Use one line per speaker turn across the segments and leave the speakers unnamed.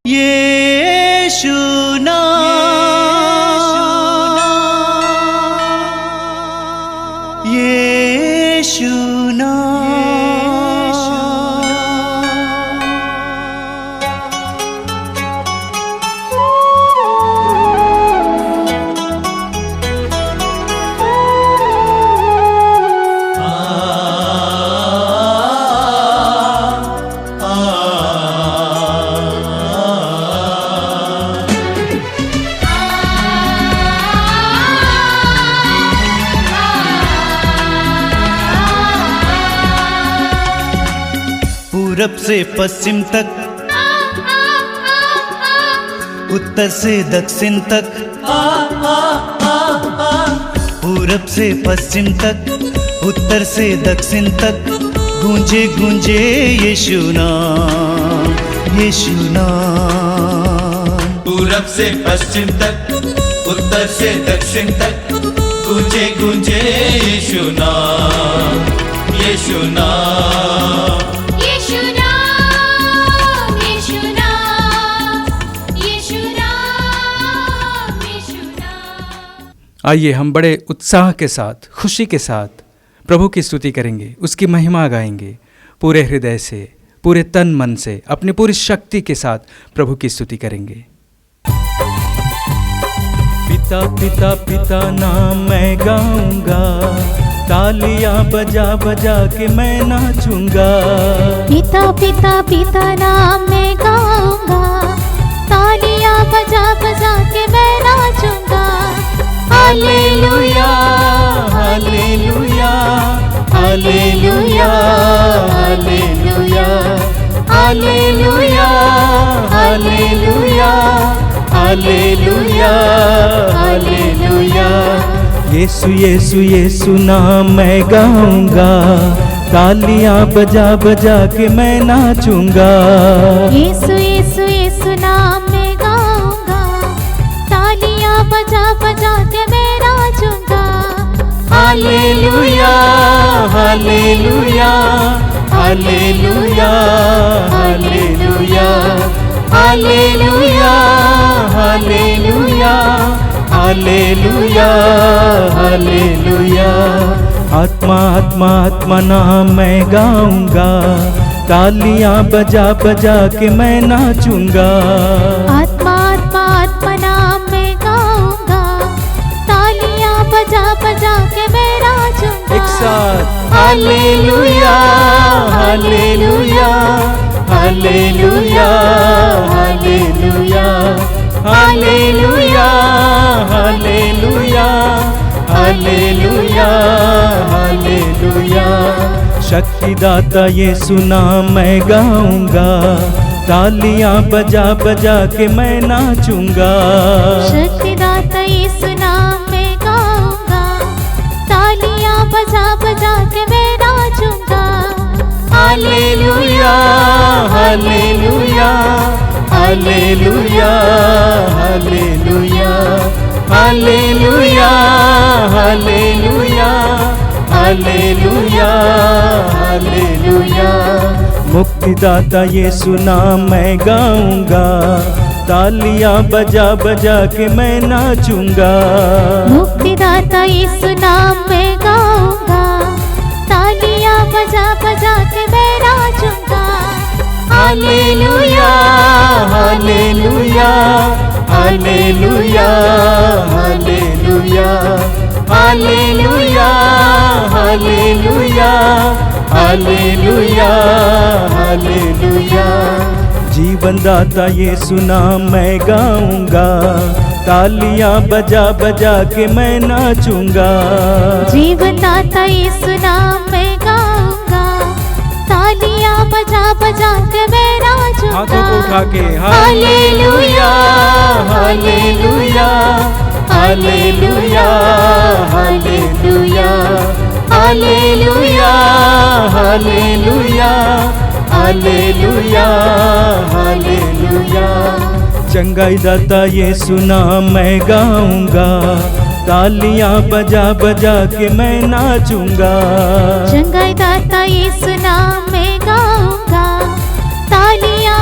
यीशु नाम, यीशु पूरब से पश्चिम तक, उत्तर से दक्षिण तक, पूरब से पश्चिम तक, उत्तर से दक्षिण तक, गूंजे गूंजे यीशु नाम, यीशु नाम।
पूरब से पश्चिम तक, उत्तर से दक्षिण तक, गूंजे गूंजे यीशु नाम, यीशु नाम।
आइए हम बड़े उत्साह के साथ, खुशी के साथ प्रभु की स्तुति करेंगे, उसकी महिमा गाएंगे, पूरे हृदय से, पूरे तन मन से, अपनी पूरी शक्ति के साथ प्रभु की स्तुति करेंगे। पिता पिता पिता नाम मैं गाऊंगा, तालियां बजा बजा के मैं नाचूंगा।
पिता पिता पिता नाम मैं गाऊंगा, तालियां बजा बजा के मैं नाचूंगा। हालेलुया hallelujah hallelujah hallelujah hallelujah hallelujah hallelujah हालेलुया। यीशु यीशु यीशु नाम मैं गाऊंगा, तालियां बजा बजा के मैं नाचूंगा। यीशु यीशु यीशु नाम मैं गाऊंगा, तालियां बजा बजा के मैं नाचूंगा।
हालेलुया hallelujah hallelujah hallelujah hallelujah hallelujah hallelujah हालेलुया। आत्मा आत्मा आत्मा नाम मैं गाऊंगा, तालियां बजा बजा के मैं नाचूंगा।
आत्मा आत्मा आत्मा नाम मैं गाऊंगा, तालियां बजा बजा के मैं नाचूंगा।
एक साथ हालेलुया hallelujah hallelujah hallelujah hallelujah hallelujah hallelujah हालेलुया। शक्तिदाता यीशु नाम मैं गाऊंगा, तालियां बजा बजा के मैं नाचूंगा।
शक्तिदाता यीशु नाम मैं गाऊंगा, तालियां बजा बजा के मैं नाचूंगा।
हालेलुया hallelujah hallelujah hallelujah hallelujah hallelujah hallelujah हालेलुया। मुक्तिदाता यीशु नाम मैं गाऊंगा, तालियां बजा बजा के मैं नाचूंगा।
मुक्तिदाता यीशु नाम मैं गाऊंगा, तालियां बजा बजा के मैं नाचूंगा।
हालेलुया hallelujah hallelujah hallelujah hallelujah hallelujah hallelujah हालेलुया। जीवन दाता यीशु नाम मैं गाऊंगा, तालियां बजा बजा के मैं नाचूंगा।
जीवन दाता यीशु नाम मैं गाऊंगा, तालियां बजा बजा के मैं नाचूंगा।
हाथों को उठा के
hallelujah hallelujah hallelujah hallelujah hallelujah hallelujah hallelujah hallelujah. चंगाई दाता यीशु नाम मैं गाऊंगा, तालियां बजा बजा के मैं नाचूंगा।
चंगाई दाता यीशु नाम मैं गाऊंगा, तालियां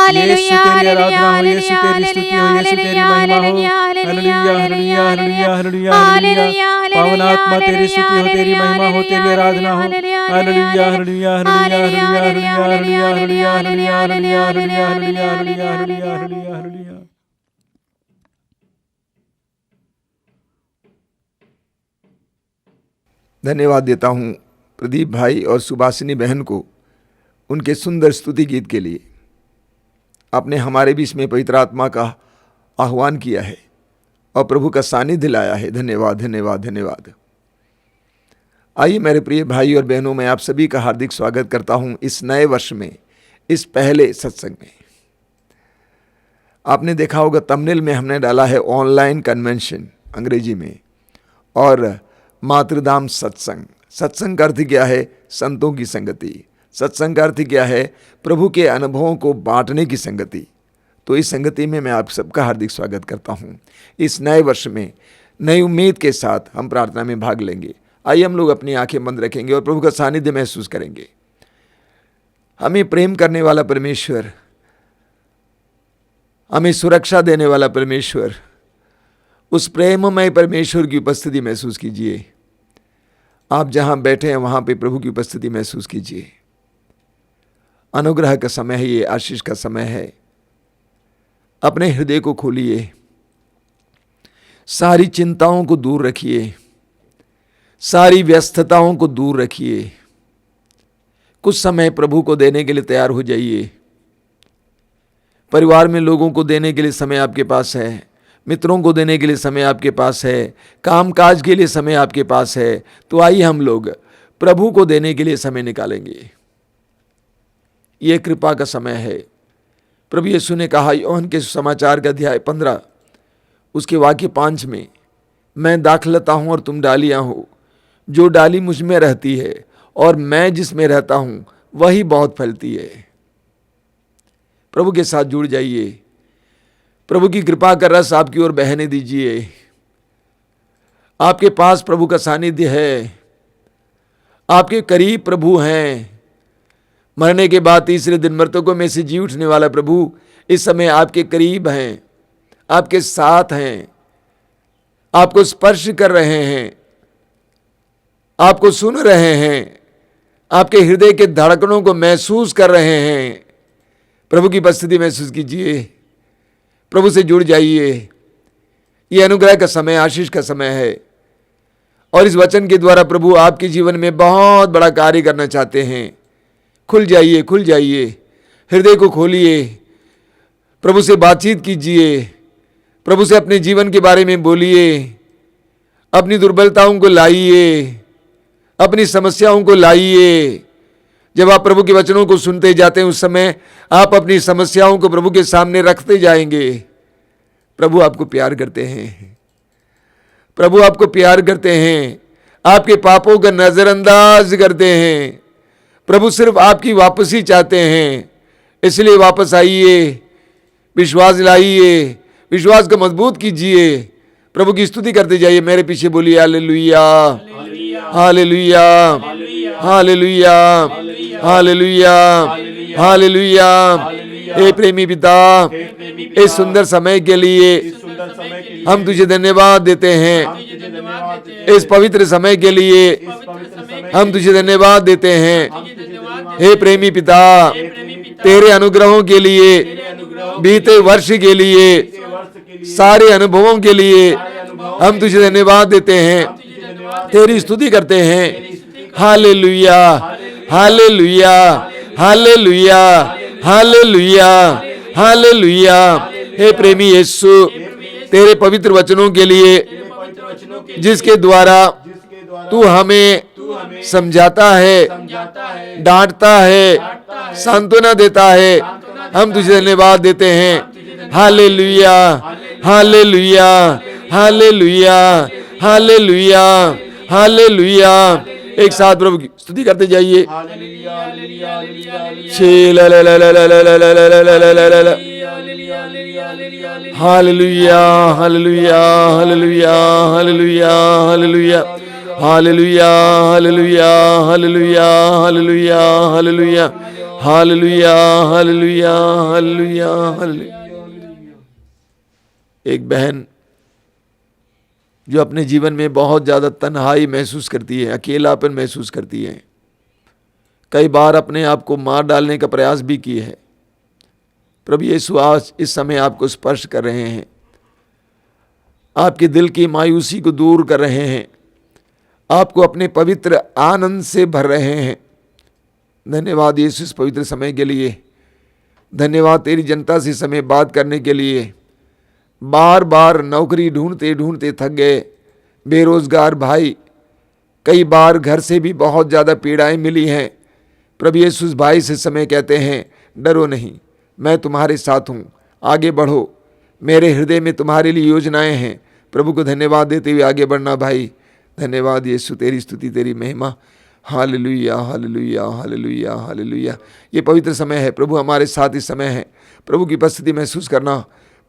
यीशु तेरी आराधना हो, यीशु तेरी स्तुति हो, यीशु तेरी महिमा हो। Hallelujah hallelujah hallelujah hallelujah hallelujah. पावन आत्मा तेरी स्तुति हो, तेरी महिमा हो, तेरी आराधना हो। Hallelujah hallelujah hallelujah hallelujah hallelujah hallelujah hallelujah hallelujah hallelujah hallelujah hallelujah hallelujah hallelujah.
धन्यवाद देता हूँ प्रदीप भाई और सुभाषिनी बहन को उनके सुंदर स्तुति गीत के लिए। आपने हमारे बीच में पवित्र आत्मा का आह्वान किया है और प्रभु का सानिध्य लाया है। धन्यवाद धन्यवाद धन्यवाद। आइए मेरे प्रिय भाई और बहनों, मैं आप सभी का हार्दिक स्वागत करता हूं इस नए वर्ष में, इस पहले सत्संग में। आपने देखा होगा थंबनेल में हमने डाला है ऑनलाइन कन्वेंशन अंग्रेजी में और मातृधाम सत्संग। सत्संग का अर्थ क्या है? संतों की संगति। सत्संग का अर्थ क्या है? प्रभु के अनुभवों को बांटने की संगति। तो इस संगति में मैं आप सबका हार्दिक स्वागत करता हूं। इस नए वर्ष में नई उम्मीद के साथ हम प्रार्थना में भाग लेंगे। आइए हम लोग अपनी आंखें बंद रखेंगे और प्रभु का सानिध्य महसूस करेंगे। हमें प्रेम करने वाला परमेश्वर, हमें सुरक्षा देने वाला परमेश्वर, उस प्रेममय परमेश्वर की उपस्थिति महसूस कीजिए। आप जहां बैठे हैं वहां पे प्रभु की उपस्थिति महसूस कीजिए। अनुग्रह का समय है, ये आशीष का समय है। अपने हृदय को खोलिए, सारी चिंताओं को दूर रखिए, सारी व्यस्तताओं को दूर रखिए। कुछ समय प्रभु को देने के लिए तैयार हो जाइए। परिवार में लोगों को देने के लिए समय आपके पास है, मित्रों को देने के लिए समय आपके पास है, कामकाज के लिए समय आपके पास है। तो आइए हम लोग प्रभु को देने के लिए समय निकालेंगे। ये कृपा का समय है। प्रभु यीशु ने कहा योहन के समाचार का अध्याय 15 उसके वाक्य 5 में, मैं दाखलता हूँ और तुम डालियाँ हो। जो डाली मुझ में रहती है और मैं जिसमें रहता हूँ वही बहुत फलती है। प्रभु के साथ जुड़ जाइए। प्रभु की कृपा का रस आपकी ओर बहने दीजिए। आपके पास प्रभु का सानिध्य है, आपके करीब प्रभु हैं। मरने के बाद तीसरे दिन मृतकों में से जी उठने वाला प्रभु इस समय आपके करीब हैं, आपके साथ हैं, आपको स्पर्श कर रहे हैं, आपको सुन रहे हैं, आपके हृदय के धड़कनों को महसूस कर रहे हैं। प्रभु की उपस्थिति महसूस कीजिए, प्रभु से जुड़ जाइए। ये अनुग्रह का समय, आशीष का समय है और इस वचन के द्वारा प्रभु आपके जीवन में बहुत बड़ा कार्य करना चाहते हैं। खुल जाइए, खुल जाइए, हृदय को खोलिए, प्रभु से बातचीत कीजिए, प्रभु से अपने जीवन के बारे में बोलिए, अपनी दुर्बलताओं को लाइए, अपनी समस्याओं को लाइए। जब आप प्रभु के वचनों को सुनते जाते हैं उस समय आप अपनी समस्याओं को प्रभु के सामने रखते जाएंगे। प्रभु आपको प्यार करते हैं, प्रभु आपको प्यार करते हैं, आपके पापों का नजरअंदाज करते हैं। प्रभु सिर्फ आपकी वापसी चाहते हैं। इसलिए वापस आइए, विश्वास लाइए, विश्वास को मजबूत कीजिए, प्रभु की स्तुति करते जाइए। मेरे पीछे बोलिए हालेलुया हालेलुया हालेलुया हालेलुया हालेलुया। हे प्रेमी पिता, इस सुंदर समय के लिए हम तुझे धन्यवाद देते हैं। इस पवित्र समय के लिए हम तुझे धन्यवाद देते हैं। हे प्रेमी पिता, तेरे अनुग्रहों के लिए, बीते वर्ष के लिए, सारे अनुभवों के लिए हम तुझे धन्यवाद देते हैं, तेरी स्तुति करते हैं। हालेलुया हालेलुया हालेलुया हालेलुया हालेलुया। हे प्रेमी यीशु, तेरे पवित्र वचनों के लिए जिसके द्वारा तू हमें समझाता है, डांटता है, सांत्वना देता है, हम तुझे धन्यवाद देते हैं। हालेलुया हालेलुया हालेलुया हालेलुया हालेलुया। एक साथ प्रभु की स्तुति करते जाइए। हालेलुया hallelujah hallelujah hallelujah hallelujah hallelujah hallelujah hallelujah hallelujah hallelujah hallelujah hallelujah hallelujah hallelujah. एक बहन जो अपने जीवन में बहुत ज़्यादा तन्हाई महसूस करती है, अकेलापन महसूस करती है, कई बार अपने आप को मार डालने का प्रयास भी किए है। प्रभु यीशु आज इस समय आपको स्पर्श कर रहे हैं, आपके दिल की मायूसी को दूर कर रहे हैं, आपको अपने पवित्र आनंद से भर रहे हैं। धन्यवाद यीशु इस पवित्र समय के लिए। धन्यवाद तेरी जनता से समय बात करने के लिए। बार बार नौकरी ढूंढते ढूंढते थक गए बेरोजगार भाई, कई बार घर से भी बहुत ज़्यादा पीड़ाएं मिली हैं। प्रभु यीशु इस भाई से समय कहते हैं, डरो नहीं, मैं तुम्हारे साथ हूँ, आगे बढ़ो, मेरे हृदय में तुम्हारे लिए योजनाएं हैं। प्रभु को धन्यवाद देते हुए आगे बढ़ना भाई। धन्यवाद यीशु, तेरी स्तुति तेरी महिमा। Hallelujah hallelujah hallelujah hallelujah. ये पवित्र समय है, प्रभु हमारे साथ इस समय है। प्रभु की उपस्थिति महसूस करना,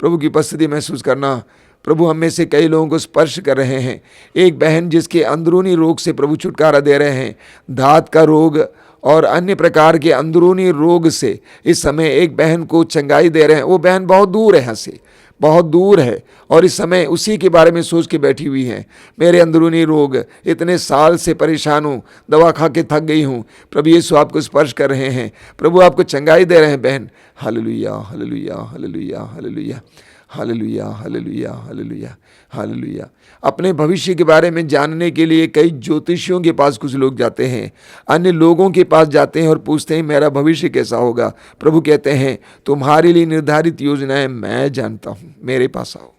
प्रभु की उपस्थिति महसूस करना। प्रभु हम में से कई लोगों को स्पर्श कर रहे हैं। एक बहन जिसके अंदरूनी रोग से प्रभु छुटकारा दे रहे हैं, दांत का रोग और अन्य प्रकार के अंदरूनी रोग से इस समय एक बहन को चंगाई दे रहे हैं। वो बहन बहुत दूर है यहाँ से, बहुत दूर है, और इस समय उसी के बारे में सोच के बैठी हुई है। मेरे अंदरूनी रोग, इतने साल से परेशान हूँ, दवा खा के थक गई हूँ। प्रभु यीशु आपको स्पर्श कर रहे हैं, प्रभु आपको चंगाई दे रहे हैं बहन। Hallelujah hallelujah hallelujah hallelujah hallelujah hallelujah hallelujah hallelujah. अपने भविष्य के बारे में जानने के लिए कई ज्योतिषियों के पास कुछ लोग जाते हैं, अन्य लोगों के पास जाते हैं और पूछते हैं मेरा भविष्य कैसा होगा। प्रभु कहते हैं तुम्हारे लिए निर्धारित योजनाएं मैं जानता हूँ, मेरे पास आओ।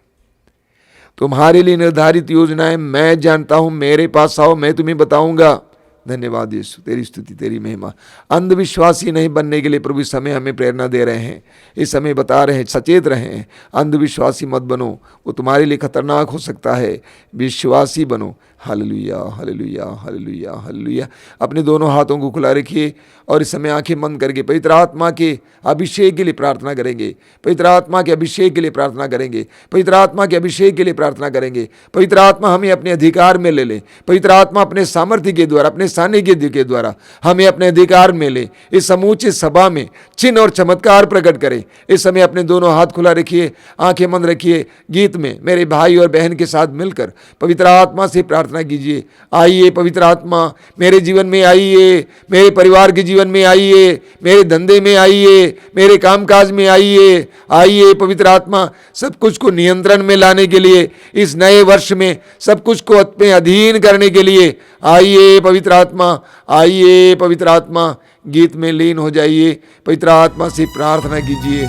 तुम्हारे लिए निर्धारित योजनाएं मैं जानता हूँ, मेरे पास आओ, मैं तुम्हें बताऊंगा। धन्यवाद यीशु, तेरी स्तुति तेरी महिमा। अंधविश्वासी नहीं बनने के लिए प्रभु इस समय हमें प्रेरणा दे रहे हैं, इस समय बता रहे हैं, सचेत रहें। अंधविश्वासी मत बनो, वो तुम्हारे लिए खतरनाक हो सकता है। विश्वासी बनो। Hallelujah hallelujah hallelujah hallelujah. अपने दोनों हाथों को खुला रखिए और इस समय आंखें बंद करके पवित्र आत्मा के अभिषेक के लिए प्रार्थना करेंगे। पवित्र आत्मा के अभिषेक के लिए प्रार्थना करेंगे। पवित्र आत्मा के अभिषेक के लिए प्रार्थना करेंगे। पवित्र आत्मा हमें अपने अधिकार में ले ले। पवित्र आत्मा अपने सामर्थ्य के द्वारा, अपने सानिध्य के द्वारा हमें अपने अधिकार में ले। इस समूचे सभा में चिन्ह और चमत्कार प्रकट करे। इस समय अपने दोनों हाथ खुला रखिए, आंखें बंद रखिए। गीत में मेरे भाई और बहन के साथ मिलकर पवित्र आत्मा से प्रार्थना कीजिए। आइए पवित्र आत्मा मेरे जीवन में आइए, मेरे परिवार के जीवन में आइए, मेरे धंधे में आइए, मेरे कामकाज में आइए। आइए पवित्र आत्मा सब कुछ को नियंत्रण में लाने के लिए, इस नए वर्ष में सब कुछ को अपने अधीन करने के लिए आइए पवित्र आत्मा, आइए पवित्र आत्मा। गीत में लीन हो जाइए, पवित्र आत्मा से प्रार्थना कीजिए।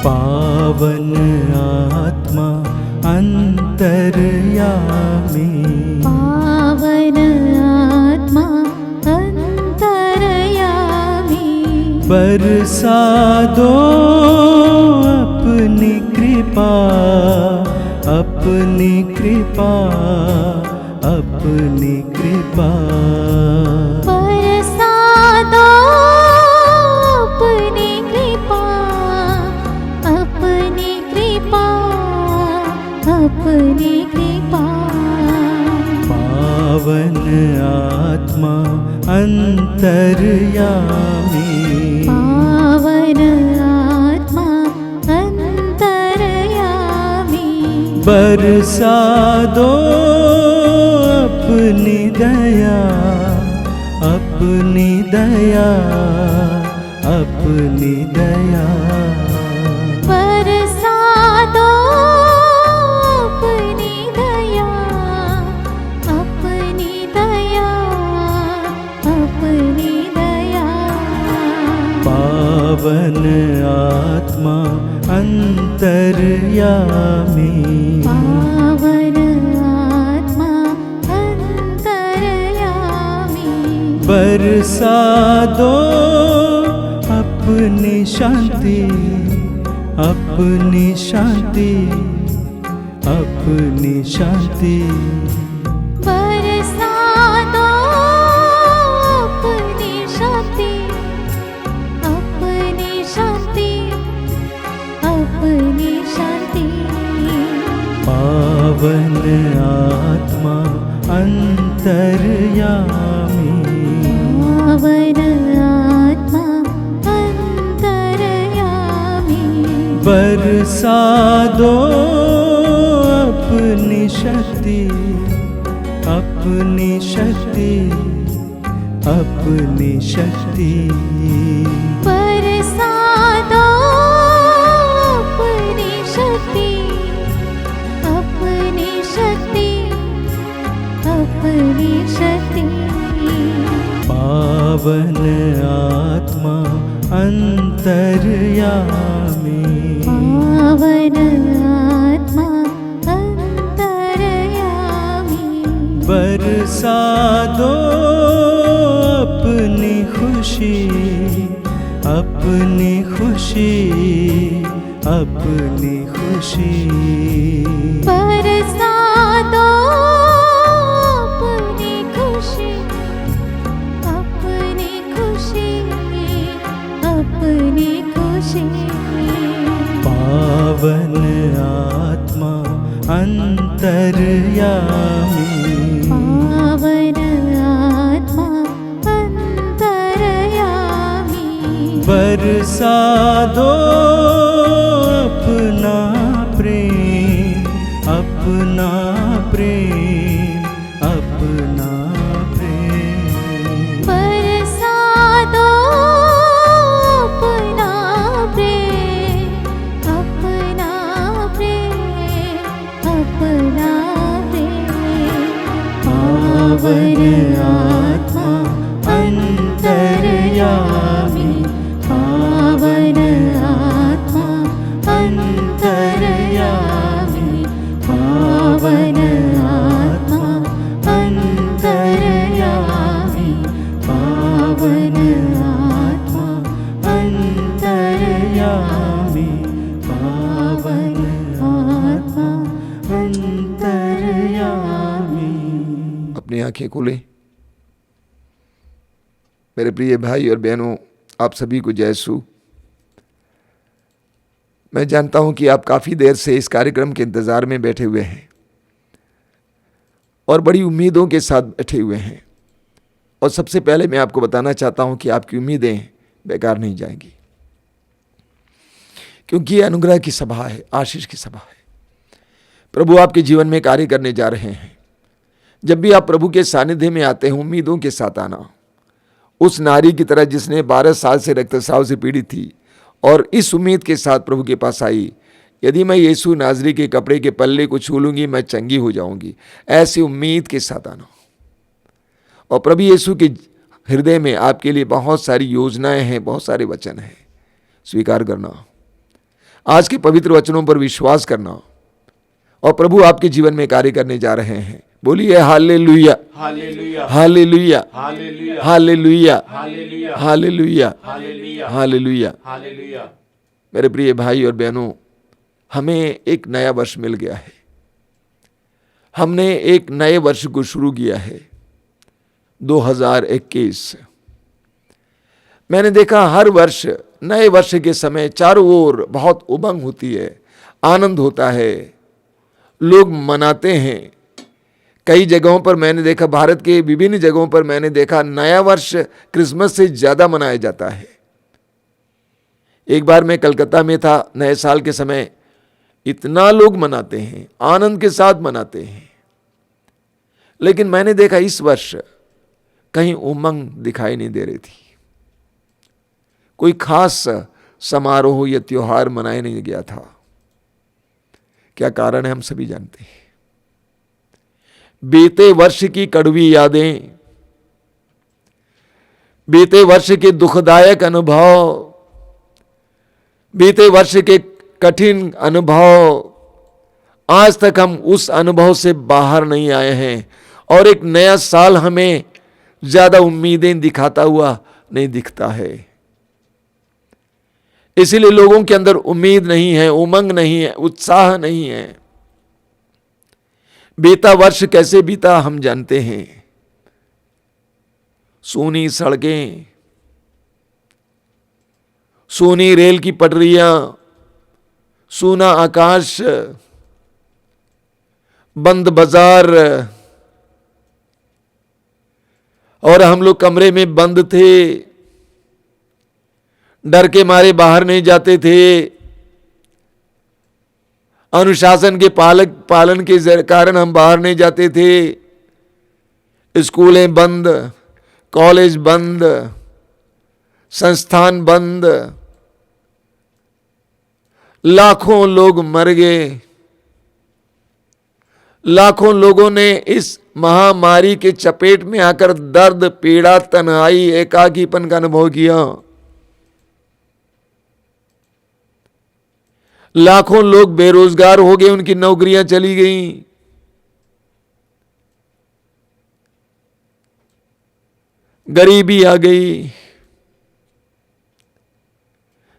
पावन आत्मा अंतर्यामी,
पावन आत्मा अंतर्यामी,
बरसा दो अपनी कृपा, अपनी कृपा, अपनी कृपा।
बरसा दो अपनी कृपा, अपनी कृपा, अपनी कृपा।
पावन आत्मा अंतर्यामी,
पावन आत्मा अंतर्यामी,
बरसा दो अपनी दया, अपनी दया, अपनी दया।
बरसा दो अपनी दया, अपनी दया, अपनी दया।
पावन आत्मा अंतर्यामी,
पावन आत्मा अंतर्यामी,
बरसा दो अपनी शांति, अपनी शांति, अपनी शांति।
बरसा दो अपनी शांति, अपनी शांति, अपनी शांति।
पावन आत्मा अंतर्यामी,
पावन आत्मा अंतर्यामी
बरसा दो अपनी शक्ति, अपनी शक्ति, अपनी शक्ति।
बरसा दो अपनी शक्ति, अपनी शक्ति, अपनी शक्ति।
पावन आत्मा अंतर्यामी,
पावन आत्मा अंतर्यामी
बरसा दो अपनी खुशी, अपनी खुशी, अपनी खुशी।
बरसा दो अपनी खुशी, अपनी खुशी, अपनी खुशी।
पावन आत्मा अंतर्यामी,
पावन आत्मा अंतर्यामी
बरसा दो अपना प्रेम, अपना प्रेम, अपना प्रेम।
बरसा दो अपना प्रेम, अपना प्रेम, अपना प्रेम।
पावन आत्मा अंतर्यामी, पावन आत्मा अंतर्यामी, पावन आत्मा अंतर्यामी, पावन आत्मा अंतर्यामी, पावन आत्मा अंतर्यामी।
अपनी आंखें खोलें। मेरे प्रिय भाई और बहनों, आप सभी को जय यीशु। मैं जानता हूं कि आप काफ़ी देर से इस कार्यक्रम के इंतज़ार में बैठे हुए हैं और बड़ी उम्मीदों के साथ बैठे हुए हैं। और सबसे पहले मैं आपको बताना चाहता हूं कि आपकी उम्मीदें बेकार नहीं जाएंगी, क्योंकि ये अनुग्रह की सभा है, आशीष की सभा है। प्रभु आपके जीवन में कार्य करने जा रहे हैं। जब भी आप प्रभु के सानिध्य में आते हैं, उम्मीदों के साथ आना। उस नारी की तरह जिसने 12 साल से रक्तस्राव से पीड़ित थी और इस उम्मीद के साथ प्रभु के पास आई, यदि मैं यीशु नाजरी के कपड़े के पल्ले को छू लूंगी मैं चंगी हो जाऊंगी। ऐसी उम्मीद के साथ आना। और प्रभु यीशु के हृदय में आपके लिए बहुत सारी योजनाएं हैं, बहुत सारे वचन हैं। स्वीकार करना, आज के पवित्र वचनों पर विश्वास करना, और प्रभु आपके जीवन में कार्य करने जा रहे हैं। बोलिए हालेलुया, hallelujah, hallelujah, hallelujah, hallelujah, hallelujah, hallelujah. मेरे प्रिय भाई और बहनों, हमें एक नया वर्ष मिल गया है। हमने एक नए वर्ष को शुरू किया है, 2021। मैंने देखा हर वर्ष नए वर्ष के समय चारों ओर बहुत उमंग होती है, आनंद होता है, लोग मनाते हैं। कई जगहों पर मैंने देखा, भारत के विभिन्न जगहों पर मैंने देखा, नया वर्ष क्रिसमस से ज़्यादा मनाया जाता है। एक बार मैं कलकत्ता में था, नए साल के समय इतना लोग मनाते हैं, आनंद के साथ मनाते हैं। लेकिन मैंने देखा इस वर्ष कहीं उमंग दिखाई नहीं दे रही थी। कोई खास समारोह या त्योहार मनाया नहीं गया था। क्या कारण है हम सभी जानते हैं। बीते वर्ष की कड़वी यादें, बीते वर्ष के दुखदायक अनुभव, बीते वर्ष के कठिन अनुभव, आज तक हम उस अनुभव से बाहर नहीं आए हैं। और एक नया साल हमें ज्यादा उम्मीदें दिखाता हुआ नहीं दिखता है। इसीलिए लोगों के अंदर उम्मीद नहीं है, उमंग नहीं है, उत्साह नहीं है। बीता वर्ष कैसे बीता हम जानते हैं। सूनी सड़कें, सूनी रेल की पटरियां, सूना आकाश, बंद बाजार, और हम लोग कमरे में बंद थे, डर के मारे बाहर नहीं जाते थे, अनुशासन के पालन के कारण हम बाहर नहीं जाते थे। स्कूलें बंद, कॉलेज बंद, संस्थान बंद, लाखों लोग मर गए। लाखों लोगों ने इस महामारी के चपेट में आकर दर्द, पीड़ा, तन्हाई, एकाकीपन का अनुभव किया। लाखों लोग बेरोजगार हो गए, उनकी नौकरियां चली गईं। गरीबी आ गई,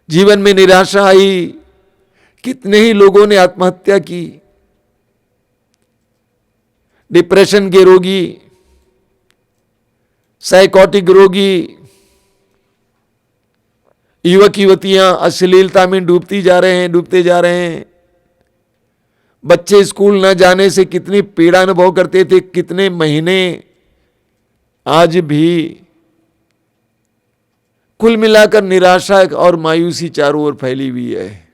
जीवन में निराशा आई। कितने ही लोगों ने आत्महत्या की। डिप्रेशन के रोगी, साइकोटिक रोगी, युवक युवतियां अश्लीलता में डूबते जा रहे हैं। बच्चे स्कूल न जाने से कितनी पीड़ा अनुभव करते थे, कितने महीने, आज भी। कुल मिलाकर निराशा और मायूसी चारों ओर फैली हुई है।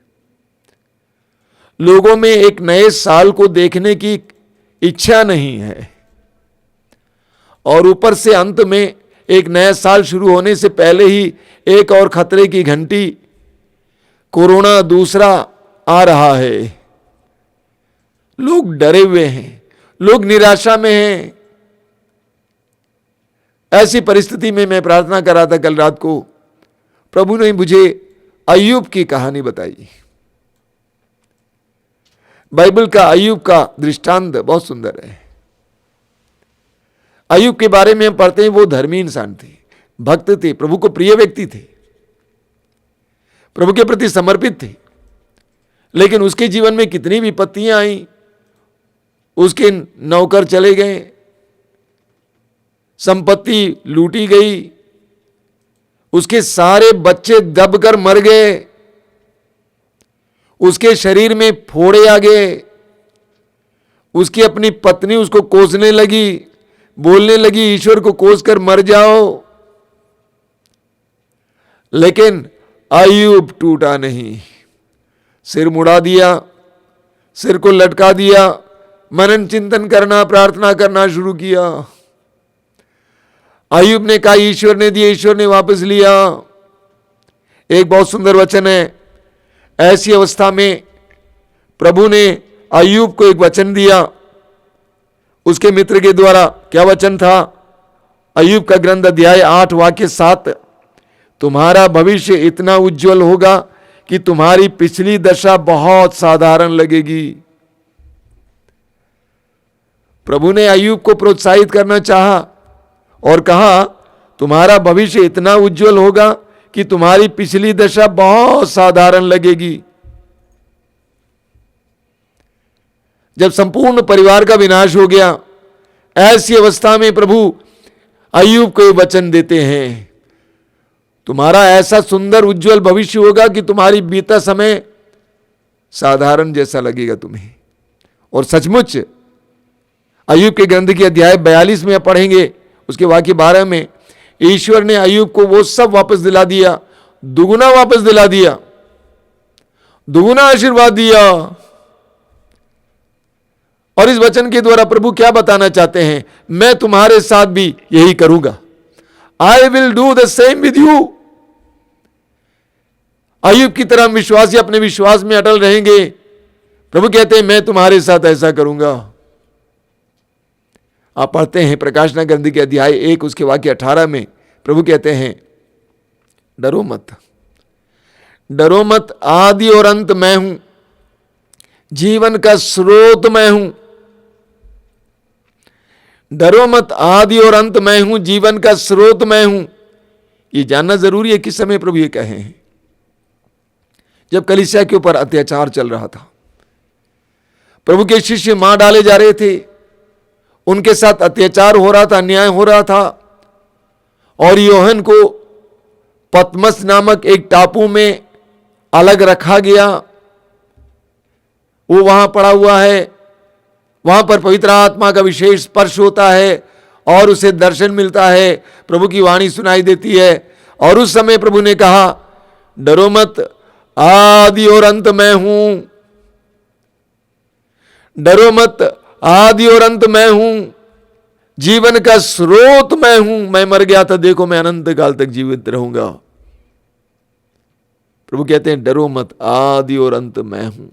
लोगों में एक नए साल को देखने की इच्छा नहीं है, और ऊपर से अंत में एक नया साल शुरू होने से पहले ही एक और खतरे की घंटी, कोरोना दूसरा आ रहा है। लोग डरे हुए हैं, लोग निराशा में हैं। ऐसी परिस्थिति में मैं प्रार्थना कर रहा था कल रात को, प्रभु ने मुझे अय्यूब की कहानी बताई। बाइबल का अय्यूब का दृष्टांत बहुत सुंदर है। अय्यूब के बारे में हम पढ़ते हैं, वो धर्मी इंसान थे, भक्त थे, प्रभु को प्रिय व्यक्ति थे, प्रभु के प्रति समर्पित थे। लेकिन उसके जीवन में कितनी विपत्तियां आई। उसके नौकर चले गए, संपत्ति लूटी गई, उसके सारे बच्चे दबकर मर गए, उसके शरीर में फोड़े आ गए, उसकी अपनी पत्नी उसको कोसने लगी, बोलने लगी ईश्वर को कोसकर मर जाओ। लेकिन अय्यूब टूटा नहीं, सिर मुड़ा दिया, सिर को लटका दिया, मनन चिंतन करना, प्रार्थना करना शुरू किया। अय्यूब ने कहा ईश्वर ने दिया, ईश्वर ने वापस लिया। एक बहुत सुंदर वचन है, ऐसी अवस्था में प्रभु ने अय्यूब को एक वचन दिया उसके मित्र के द्वारा। क्या वचन था? अय्यूब का ग्रंथ अध्याय 8 वाक्य 7, तुम्हारा भविष्य इतना उज्जवल होगा कि तुम्हारी पिछली दशा बहुत साधारण लगेगी। प्रभु ने अय्यूब को प्रोत्साहित करना चाहा और कहा तुम्हारा भविष्य इतना उज्जवल होगा कि तुम्हारी पिछली दशा बहुत साधारण लगेगी। जब संपूर्ण परिवार का विनाश हो गया, ऐसी अवस्था में प्रभु अय्यूब को वचन देते हैं, तुम्हारा ऐसा सुंदर उज्जवल भविष्य होगा कि तुम्हारी बीता समय साधारण जैसा लगेगा तुम्हें। और सचमुच अय्यूब के ग्रंथ के अध्याय 42 में पढ़ेंगे, उसके वाक्य 12 में ईश्वर ने अय्यूब को वो सब वापस दिला दिया, दुगुना वापस दिला दिया, दुगुना आशीर्वाद दिया। और इस वचन के द्वारा प्रभु क्या बताना चाहते हैं? मैं तुम्हारे साथ भी यही करूंगा। I will do the same with you. Ayyub की तरह विश्वासी अपने विश्वास में अटल रहेंगे। प्रभु कहते हैं मैं तुम्हारे साथ ऐसा करूंगा। आप पढ़ते हैं प्रकाशना ग्रंथ के अध्याय 1 उसके वाक्य 18 में प्रभु कहते हैं डरो मत, डरो मत, आदि और अंत मैं हूं, जीवन का स्रोत मैं हूं। डरो मत, आदि और अंत मैं हूं, जीवन का स्रोत मैं हूं। ये जानना जरूरी है किस समय प्रभु ये कहे हैं। जब कलीसिया के ऊपर अत्याचार चल रहा था, प्रभु के शिष्य मार डाले जा रहे थे, उनके साथ अत्याचार हो रहा था, अन्याय हो रहा था, और यूहन्ना को पतमस नामक एक टापू में अलग रखा गया। वो वहां पड़ा हुआ है, वहां पर पवित्र आत्मा का विशेष स्पर्श होता है और उसे दर्शन मिलता है, प्रभु की वाणी सुनाई देती है। और उस समय प्रभु ने कहा, डरो मत, आदि और अंत मैं हूं। डरो मत, आदि और अंत मैं हूं, जीवन का स्रोत मैं हूं। मैं मर गया था, देखो मैं अनंत काल तक जीवित रहूंगा। प्रभु कहते हैं डरो मत, आदि और अंत मैं हूं।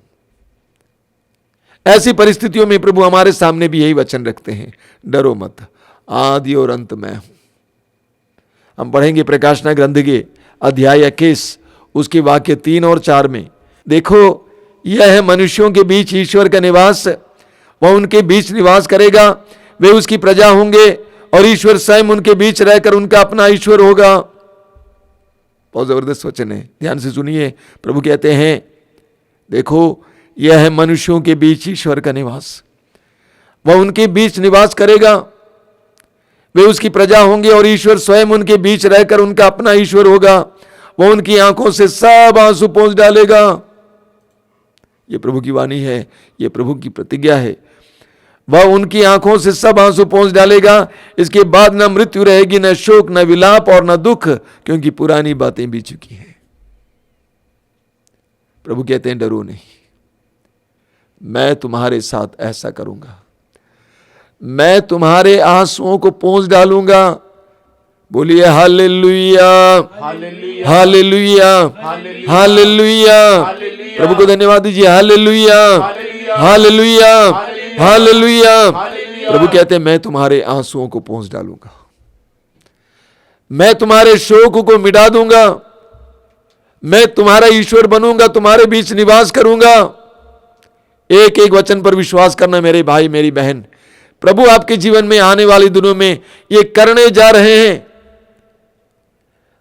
ऐसी परिस्थितियों में प्रभु हमारे सामने भी यही वचन रखते हैं, डरो मत, आदि और अंत मैं हूं। हम पढ़ेंगे प्रकाशना ग्रंथ के अध्याय 21 उसके वाक्य 3 और 4 में। देखो, यह है मनुष्यों के बीच ईश्वर का निवास, वह उनके बीच निवास करेगा, वे उसकी प्रजा होंगे और ईश्वर स्वयं उनके बीच रहकर उनका अपना ईश्वर होगा। बहुत जबरदस्त वचन है, ध्यान से सुनिए। प्रभु कहते हैं, देखो, यह है मनुष्यों के बीच ईश्वर का निवास, वह उनके बीच निवास करेगा, वे उसकी प्रजा होंगे और ईश्वर स्वयं उनके बीच रहकर उनका अपना ईश्वर होगा। वह उनकी आंखों से सब आंसू पोंछ डालेगा। यह प्रभु की वाणी है, यह प्रभु की प्रतिज्ञा है। वह उनकी आंखों से सब आंसू पोंछ डालेगा। इसके बाद न मृत्यु रहेगी, न शोक, न विलाप और न दुख, क्योंकि पुरानी बातें बीत चुकी हैं। प्रभु कहते हैं डरो नहीं, मैं तुम्हारे साथ ऐसा करूंगा, मैं तुम्हारे आंसुओं को पोंछ डालूंगा। बोलिए हालेलुया, हालेलुया, हालेलुया। प्रभु को धन्यवाद दीजिए, हालेलुया, हालेलुया, हालेलुया। प्रभु कहते हैं मैं तुम्हारे आंसुओं को पोंछ डालूंगा, मैं तुम्हारे शोक को मिटा दूंगा, मैं तुम्हारा ईश्वर बनूंगा, तुम्हारे बीच निवास करूंगा। एक एक वचन पर विश्वास करना मेरे भाई मेरी बहन, प्रभु आपके जीवन में आने वाले दिनों में ये करने जा रहे हैं।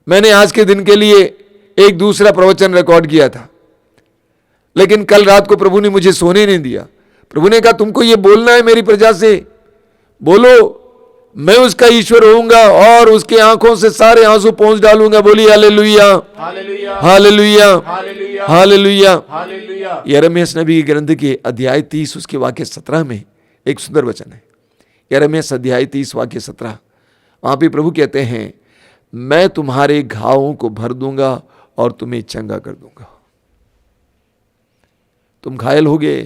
मैंने आज के दिन के लिए एक दूसरा प्रवचन रिकॉर्ड किया था, लेकिन कल रात को प्रभु ने मुझे सोने नहीं दिया। प्रभु ने कहा तुमको ये बोलना है मेरी प्रजा से, बोलो मैं उसका ईश्वर होऊंगा और उसके आंखों से सारे आंसू पोंछ डालूंगा। बोलिए हालेलुया, हालेलुया, हालेलुया। यिर्मयाह नबी के ग्रंथ के अध्याय 30 उसके वाक्य 17 में एक सुंदर वचन है। यिर्मयाह अध्याय 30 वाक्य 17, वहां पे प्रभु कहते हैं मैं तुम्हारे घावों को भर दूंगा और तुम्हें चंगा कर दूंगा। तुम घायल हो गए,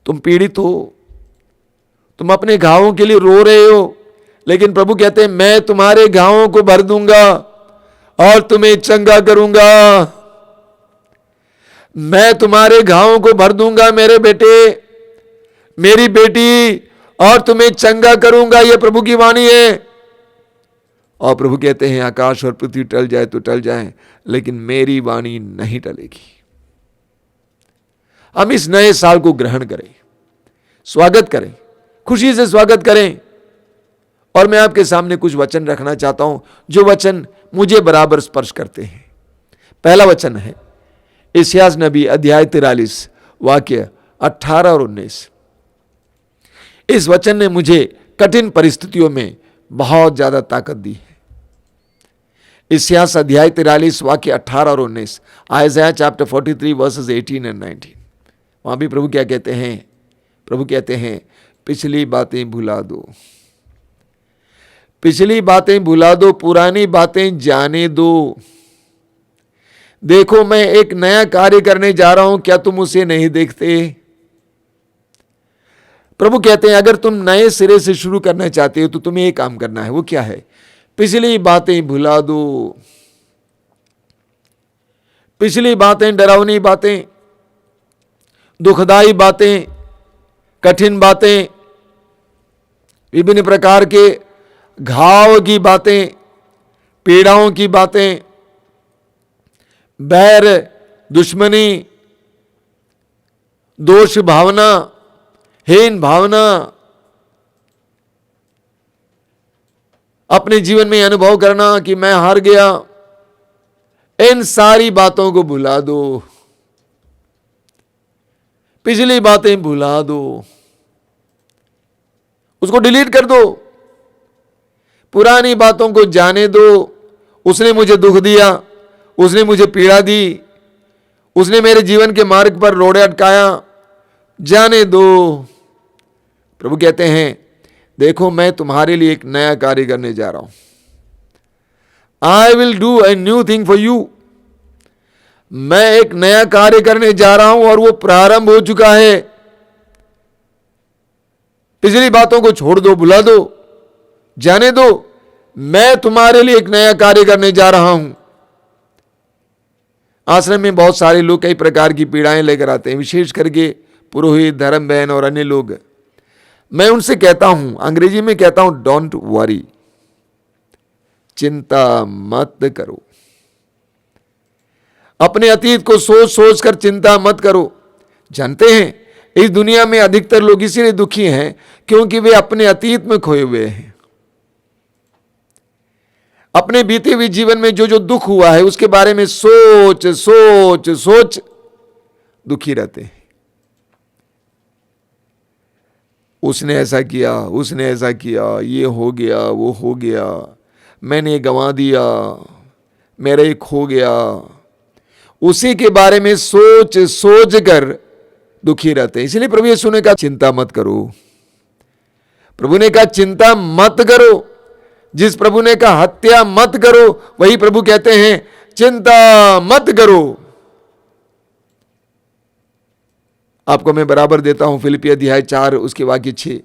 तुम पीड़ित हो, तुम अपने घावों के लिए रो रहे हो, लेकिन प्रभु कहते हैं मैं तुम्हारे घावों को भर दूंगा और तुम्हें चंगा करूंगा। मैं तुम्हारे घावों को भर दूंगा मेरे बेटे, मेरी बेटी, और तुम्हें चंगा करूंगा। यह प्रभु की वाणी है। और प्रभु कहते हैं आकाश और पृथ्वी टल जाए तो टल जाए, लेकिन मेरी वाणी नहीं टलेगी। हम इस नए साल को ग्रहण करें, स्वागत करें, खुशी से स्वागत करें। और मैं आपके सामने कुछ वचन रखना चाहता हूं जो वचन मुझे बराबर स्पर्श करते हैं। पहला वचन है यशायाह नबी अध्याय 43 वाक्य 18 और 19। इस वचन ने मुझे कठिन परिस्थितियों में बहुत ज्यादा ताकत दी है। यशायाह अध्याय 43 वाक्य 18 और 19, आइज़ाया चैप्टर 43 वर्सेस 18 एंड 19। वहां भी प्रभु क्या कहते हैं? प्रभु कहते हैं पिछली बातें भुला दो, पिछली बातें भुला दो, पुरानी बातें जाने दो। देखो मैं एक नया कार्य करने जा रहा हूं, क्या तुम उसे नहीं देखते? प्रभु कहते हैं अगर तुम नए सिरे से शुरू करना चाहते हो तो तुम्हें एक काम करना है। वो क्या है? पिछली बातें भुला दो। पिछली बातें, डरावनी बातें, दुखदाई बातें, कठिन बातें, विभिन्न प्रकार के घाव की बातें, पीड़ाओं की बातें, बैर, दुश्मनी, दोष भावना, हीन भावना, अपने जीवन में अनुभव करना कि मैं हार गया, इन सारी बातों को भुला दो। पिछली बातें भुला दो, उसको डिलीट कर दो, पुरानी बातों को जाने दो। उसने मुझे दुख दिया, उसने मुझे पीड़ा दी, उसने मेरे जीवन के मार्ग पर रोड़े अटकाया, जाने दो। प्रभु कहते हैं देखो मैं तुम्हारे लिए एक नया कार्य करने जा रहा हूं। आई will do a new thing for you. मैं एक नया कार्य करने जा रहा हूं और वो प्रारंभ हो चुका है। पिछली बातों को छोड़ दो, भुला दो, जाने दो। मैं तुम्हारे लिए एक नया कार्य करने जा रहा हूं। आश्रम में बहुत सारे लोग कई प्रकार की पीड़ाएं लेकर आते हैं, विशेष करके पुरोहित, धर्म बहन और अन्य लोग। मैं उनसे कहता हूं, अंग्रेजी में कहता हूं, डोंट वरी, चिंता मत करो। अपने अतीत को सोच सोच कर चिंता मत करो। जानते हैं इस दुनिया में अधिकतर लोग इसीलिए दुखी हैं क्योंकि वे अपने अतीत में खोए हुए हैं। अपने बीते हुए जीवन में जो जो दुख हुआ है उसके बारे में सोच सोच सोच दुखी रहते हैं। उसने ऐसा किया, उसने ऐसा किया, ये हो गया, वो हो गया, मैंने गंवा दिया, मेरा ये खो गया। उसी के बारे में सोच सोच कर दुखी रहते हैं। इसलिए प्रभु यीशु ने कहा चिंता मत करो। प्रभु ने कहा चिंता मत करो। जिस प्रभु ने कहा हत्या मत करो, वही प्रभु कहते हैं चिंता मत करो। आपको मैं बराबर देता हूं फिलिप्पी अध्याय 4 उसके वाक्य 6।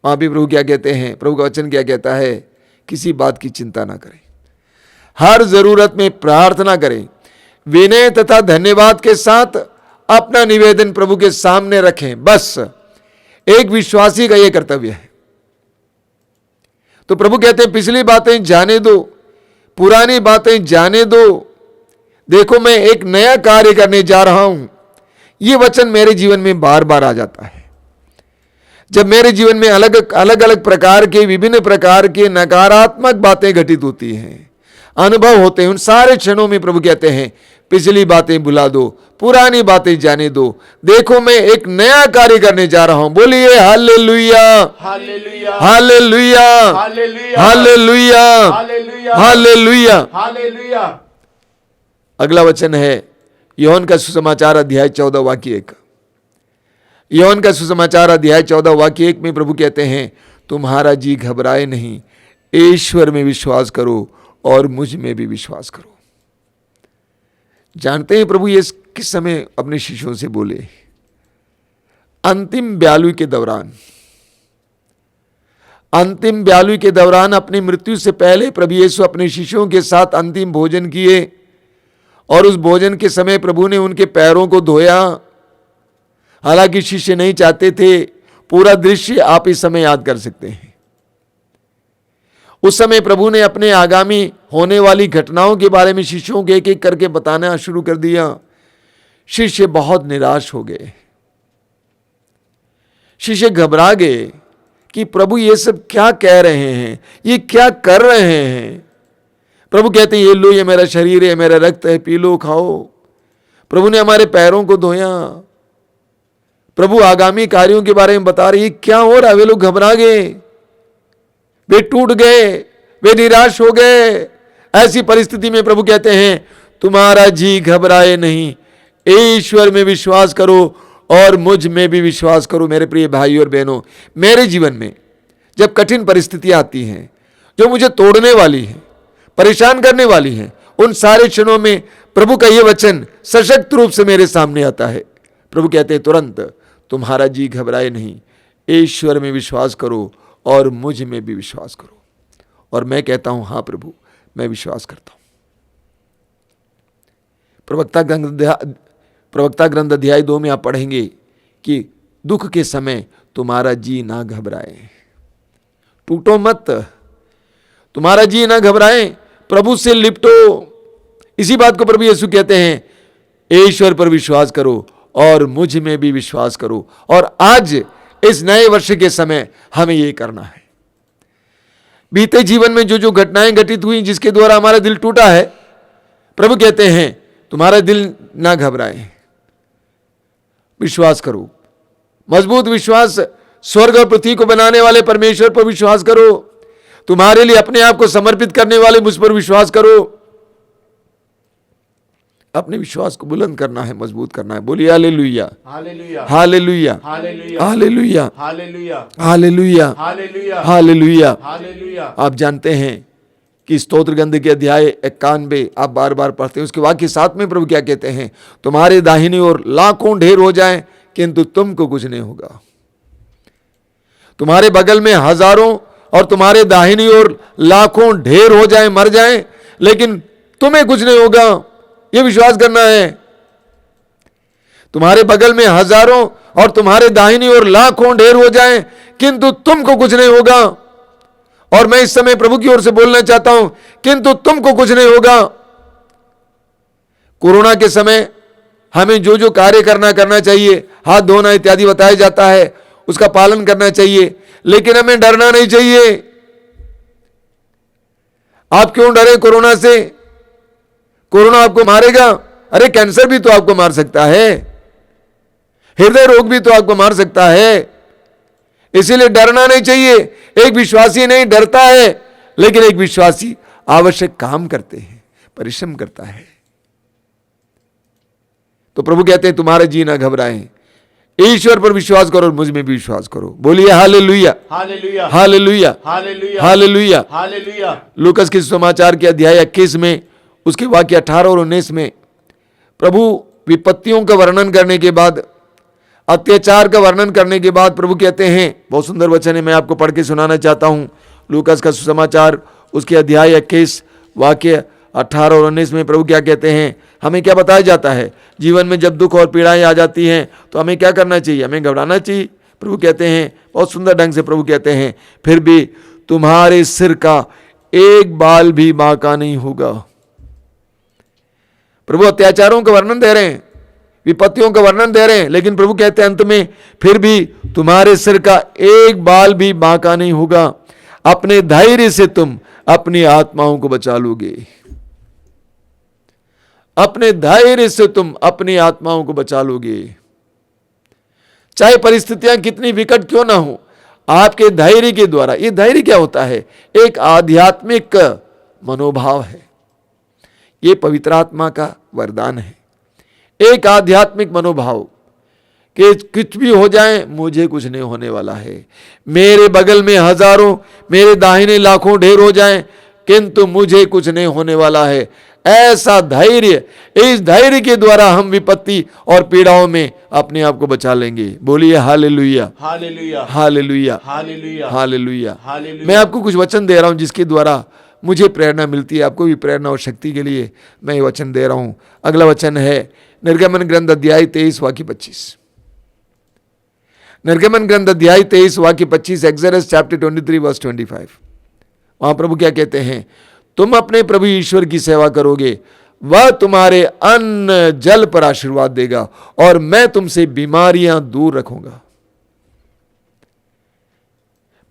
वहां भी प्रभु क्या कहते हैं, प्रभु का वचन क्या कहता है, किसी बात की चिंता ना करें, हर जरूरत में प्रार्थना करें, विनय तथा धन्यवाद के साथ अपना निवेदन प्रभु के सामने रखें। बस एक विश्वासी का यह कर्तव्य है। तो प्रभु कहते हैं पिछली बातें जाने दो, पुरानी बातें जाने दो, देखो मैं एक नया कार्य करने जा रहा हूं। यह वचन मेरे जीवन में बार बार आ जाता है। जब मेरे जीवन में अलग अलग प्रकार के, विभिन्न प्रकार के नकारात्मक बातें घटित होती हैं, अनुभव होते हैं, उन सारे क्षणों में प्रभु कहते हैं पिछली बातें भुला दो, पुरानी बातें जाने दो, देखो मैं एक नया कार्य करने जा रहा हूं। बोलिए हालेलुया,
hallelujah,
hallelujah,
hallelujah,
hallelujah,
hallelujah,
hallelujah.
Hallelujah.
अगला वचन है यूहन्ना का सुसमाचार अध्याय 14 वाक्य 1। यूहन्ना का सुसमाचार अध्याय 14 वाक्य 1 में प्रभु कहते हैं तुम्हारा जी घबराए नहीं, ईश्वर में विश्वास करो और मुझ में भी विश्वास करो। जानते हैं प्रभु ये किस समय अपने शिष्यों से बोले, अंतिम ब्यालू के दौरान। अंतिम ब्यालू के दौरान अपनी मृत्यु से पहले प्रभु यीशु अपने शिष्यों के साथ अंतिम भोजन किए और उस भोजन के समय प्रभु ने उनके पैरों को धोया। हालांकि शिष्य नहीं चाहते थे। पूरा दृश्य आप इस समय याद कर सकते हैं। उस समय प्रभु ने अपने आगामी होने वाली घटनाओं के बारे में शिष्यों को एक एक करके बताना शुरू कर दिया। शिष्य बहुत निराश हो गए। शिष्य घबरा गए कि प्रभु ये सब क्या कह रहे हैं, ये क्या कर रहे हैं। प्रभु कहते हैं ये लो, ये मेरा शरीर है, मेरा रक्त है, पी लो, खाओ। प्रभु ने हमारे पैरों को धोया। प्रभु आगामी कार्यों के बारे में बता रहे, क्या हो रहा है। वे लोग घबरा गए, वे टूट गए, वे निराश हो गए। ऐसी परिस्थिति में प्रभु कहते हैं तुम्हारा जी घबराए नहीं, ईश्वर में विश्वास करो और मुझ में भी विश्वास करो। मेरे प्रिय भाई और बहनों, मेरे जीवन में जब कठिन परिस्थितियां आती हैं जो मुझे तोड़ने वाली हैं, परेशान करने वाली हैं, उन सारे क्षणों में प्रभु का यह वचन सशक्त रूप से मेरे सामने आता है। प्रभु कहते हैं तुरंत तुम्हारा जी घबराए नहीं, ईश्वर में विश्वास करो और मुझ में भी विश्वास करो। और मैं कहता हूं हाँ प्रभु, मैं विश्वास करता हूं। प्रवक्ता ग्रंथ अध्याय 2 में आप पढ़ेंगे कि दुख के समय तुम्हारा जी ना घबराए। टूटो मत, तुम्हारा जी ना घबराए, प्रभु से लिपटो। इसी बात को प्रभु यीशु कहते हैं, ईश्वर पर विश्वास करो और मुझ में भी विश्वास करो। और आज इस नए वर्ष के समय हमें यह करना है। बीते जीवन में जो जो घटनाएं घटित हुई जिसके द्वारा हमारा दिल टूटा है, प्रभु कहते हैं तुम्हारा दिल ना घबराए, विश्वास करो। मजबूत विश्वास, स्वर्ग और पृथ्वी को बनाने वाले परमेश्वर पर विश्वास करो। तुम्हारे लिए अपने आप को समर्पित करने वाले मुझ पर विश्वास करो। अपने विश्वास को बुलंद करना है, मजबूत करना है। बोलिए हालेलुया,
hallelujah,
hallelujah,
hallelujah,
hallelujah,
hallelujah,
hallelujah,
hallelujah,
hallelujah.
Hallelujah.
आप जानते हैं कि स्तोत्र ग्रंथ के अध्याय 91 आप बार बार पढ़ते हैं, उसके वाक्य 7 में प्रभु क्या कहते हैं? तुम्हारे दाहिनी ओर लाखों ढेर हो जाएं किंतु तुमको कुछ नहीं होगा। तुम्हारे बगल में हजारों और तुम्हारे दाहिनी ओर लाखों ढेर हो जाएं, मर जाएं, लेकिन तुम्हें कुछ नहीं होगा। यह विश्वास करना है। तुम्हारे बगल में हजारों और तुम्हारे दाहिनी ओर लाखों ढेर हो जाएं किंतु तुमको कुछ नहीं होगा। और मैं इस समय प्रभु की ओर से बोलना चाहता हूं, किंतु तुमको कुछ नहीं होगा। कोरोना के समय हमें जो जो कार्य करना चाहिए, हाथ धोना इत्यादि बताया जाता है, उसका पालन करना चाहिए, लेकिन हमें डरना नहीं चाहिए। आप क्यों डरे कोरोना से? कोरोना आपको मारेगा? अरे कैंसर भी तो आपको मार सकता है, हृदय रोग भी तो आपको मार सकता है, इसीलिए डरना नहीं चाहिए। एक विश्वासी नहीं डरता है, लेकिन एक विश्वासी आवश्यक काम करते हैं, परिश्रम करता है। तो प्रभु कहते हैं तुम्हारा जी ना घबराएं, ईश्वर पर विश्वास करो और मुझ में भी विश्वास करो। बोलिए हालेलुया,
hallelujah,
hallelujah,
hallelujah,
hallelujah.
Hallelujah.
लूकस के समाचार के अध्याय 21 में उसके वाक्य 18 और 19 में प्रभु विपत्तियों का वर्णन करने के बाद, अत्याचार का वर्णन करने के बाद प्रभु कहते हैं, बहुत सुंदर वचन है, मैं आपको पढ़ के सुनाना चाहता हूं। लूकस का सुसमाचार उसके अध्याय 21 वाक्य 18 और 19 में प्रभु क्या कहते हैं? हमें क्या बताया जाता है? जीवन में जब दुख और पीड़ाएं आ जाती हैं तो हमें क्या करना चाहिए? हमें घबराना चाहिए? प्रभु कहते हैं, बहुत सुंदर ढंग से प्रभु कहते हैं, फिर भी तुम्हारे सिर का एक बाल भी बांका नहीं होगा। प्रभु अत्याचारों का वर्णन दे रहे हैं, विपत्तियों का वर्णन दे रहे हैं, लेकिन प्रभु कहते हैं अंत में, फिर भी तुम्हारे सिर का एक बाल भी बांका नहीं होगा। अपने धैर्य से तुम अपनी आत्माओं को बचा लोगे। अपने धैर्य से तुम अपनी आत्माओं को बचा लोगे। चाहे परिस्थितियां कितनी विकट क्यों ना हो, आपके धैर्य के द्वारा, ये धैर्य क्या होता है? एक आध्यात्मिक मनोभाव है, ये पवित्र आत्मा का वरदान है। एक आध्यात्मिक मनोभाव कि कुछ भी हो जाए मुझे कुछ नहीं होने वाला है। मेरे बगल में हजारों, मेरे दाहिने लाखों ढेर हो जाएं, किंतु मुझे कुछ नहीं होने वाला है। ऐसा धैर्य, इस धैर्य के द्वारा हम विपत्ति और पीड़ाओं में अपने आप को बचा लेंगे। बोलिए हालेलुया,
hallelujah,
hallelujah,
hallelujah,
hallelujah.
Hallelujah.
मैं आपको कुछ वचन दे रहा हूं जिसके द्वारा मुझे प्रेरणा मिलती है, आपको भी प्रेरणा और शक्ति के लिए मैं ये वचन दे रहा हूं। अगला वचन है निर्गमन ग्रंथ अध्याय 23 वाक्य 25। निर्गमन ग्रंथ अध्याय 23 वाक्य 25, एक्सोडस चैप्टर 23 वर्स 25। वहां प्रभु क्या कहते हैं? तुम अपने प्रभु ईश्वर की सेवा करोगे, वह तुम्हारे अन्न जल पर आशीर्वाद देगा और मैं तुमसे बीमारियां दूर रखूंगा।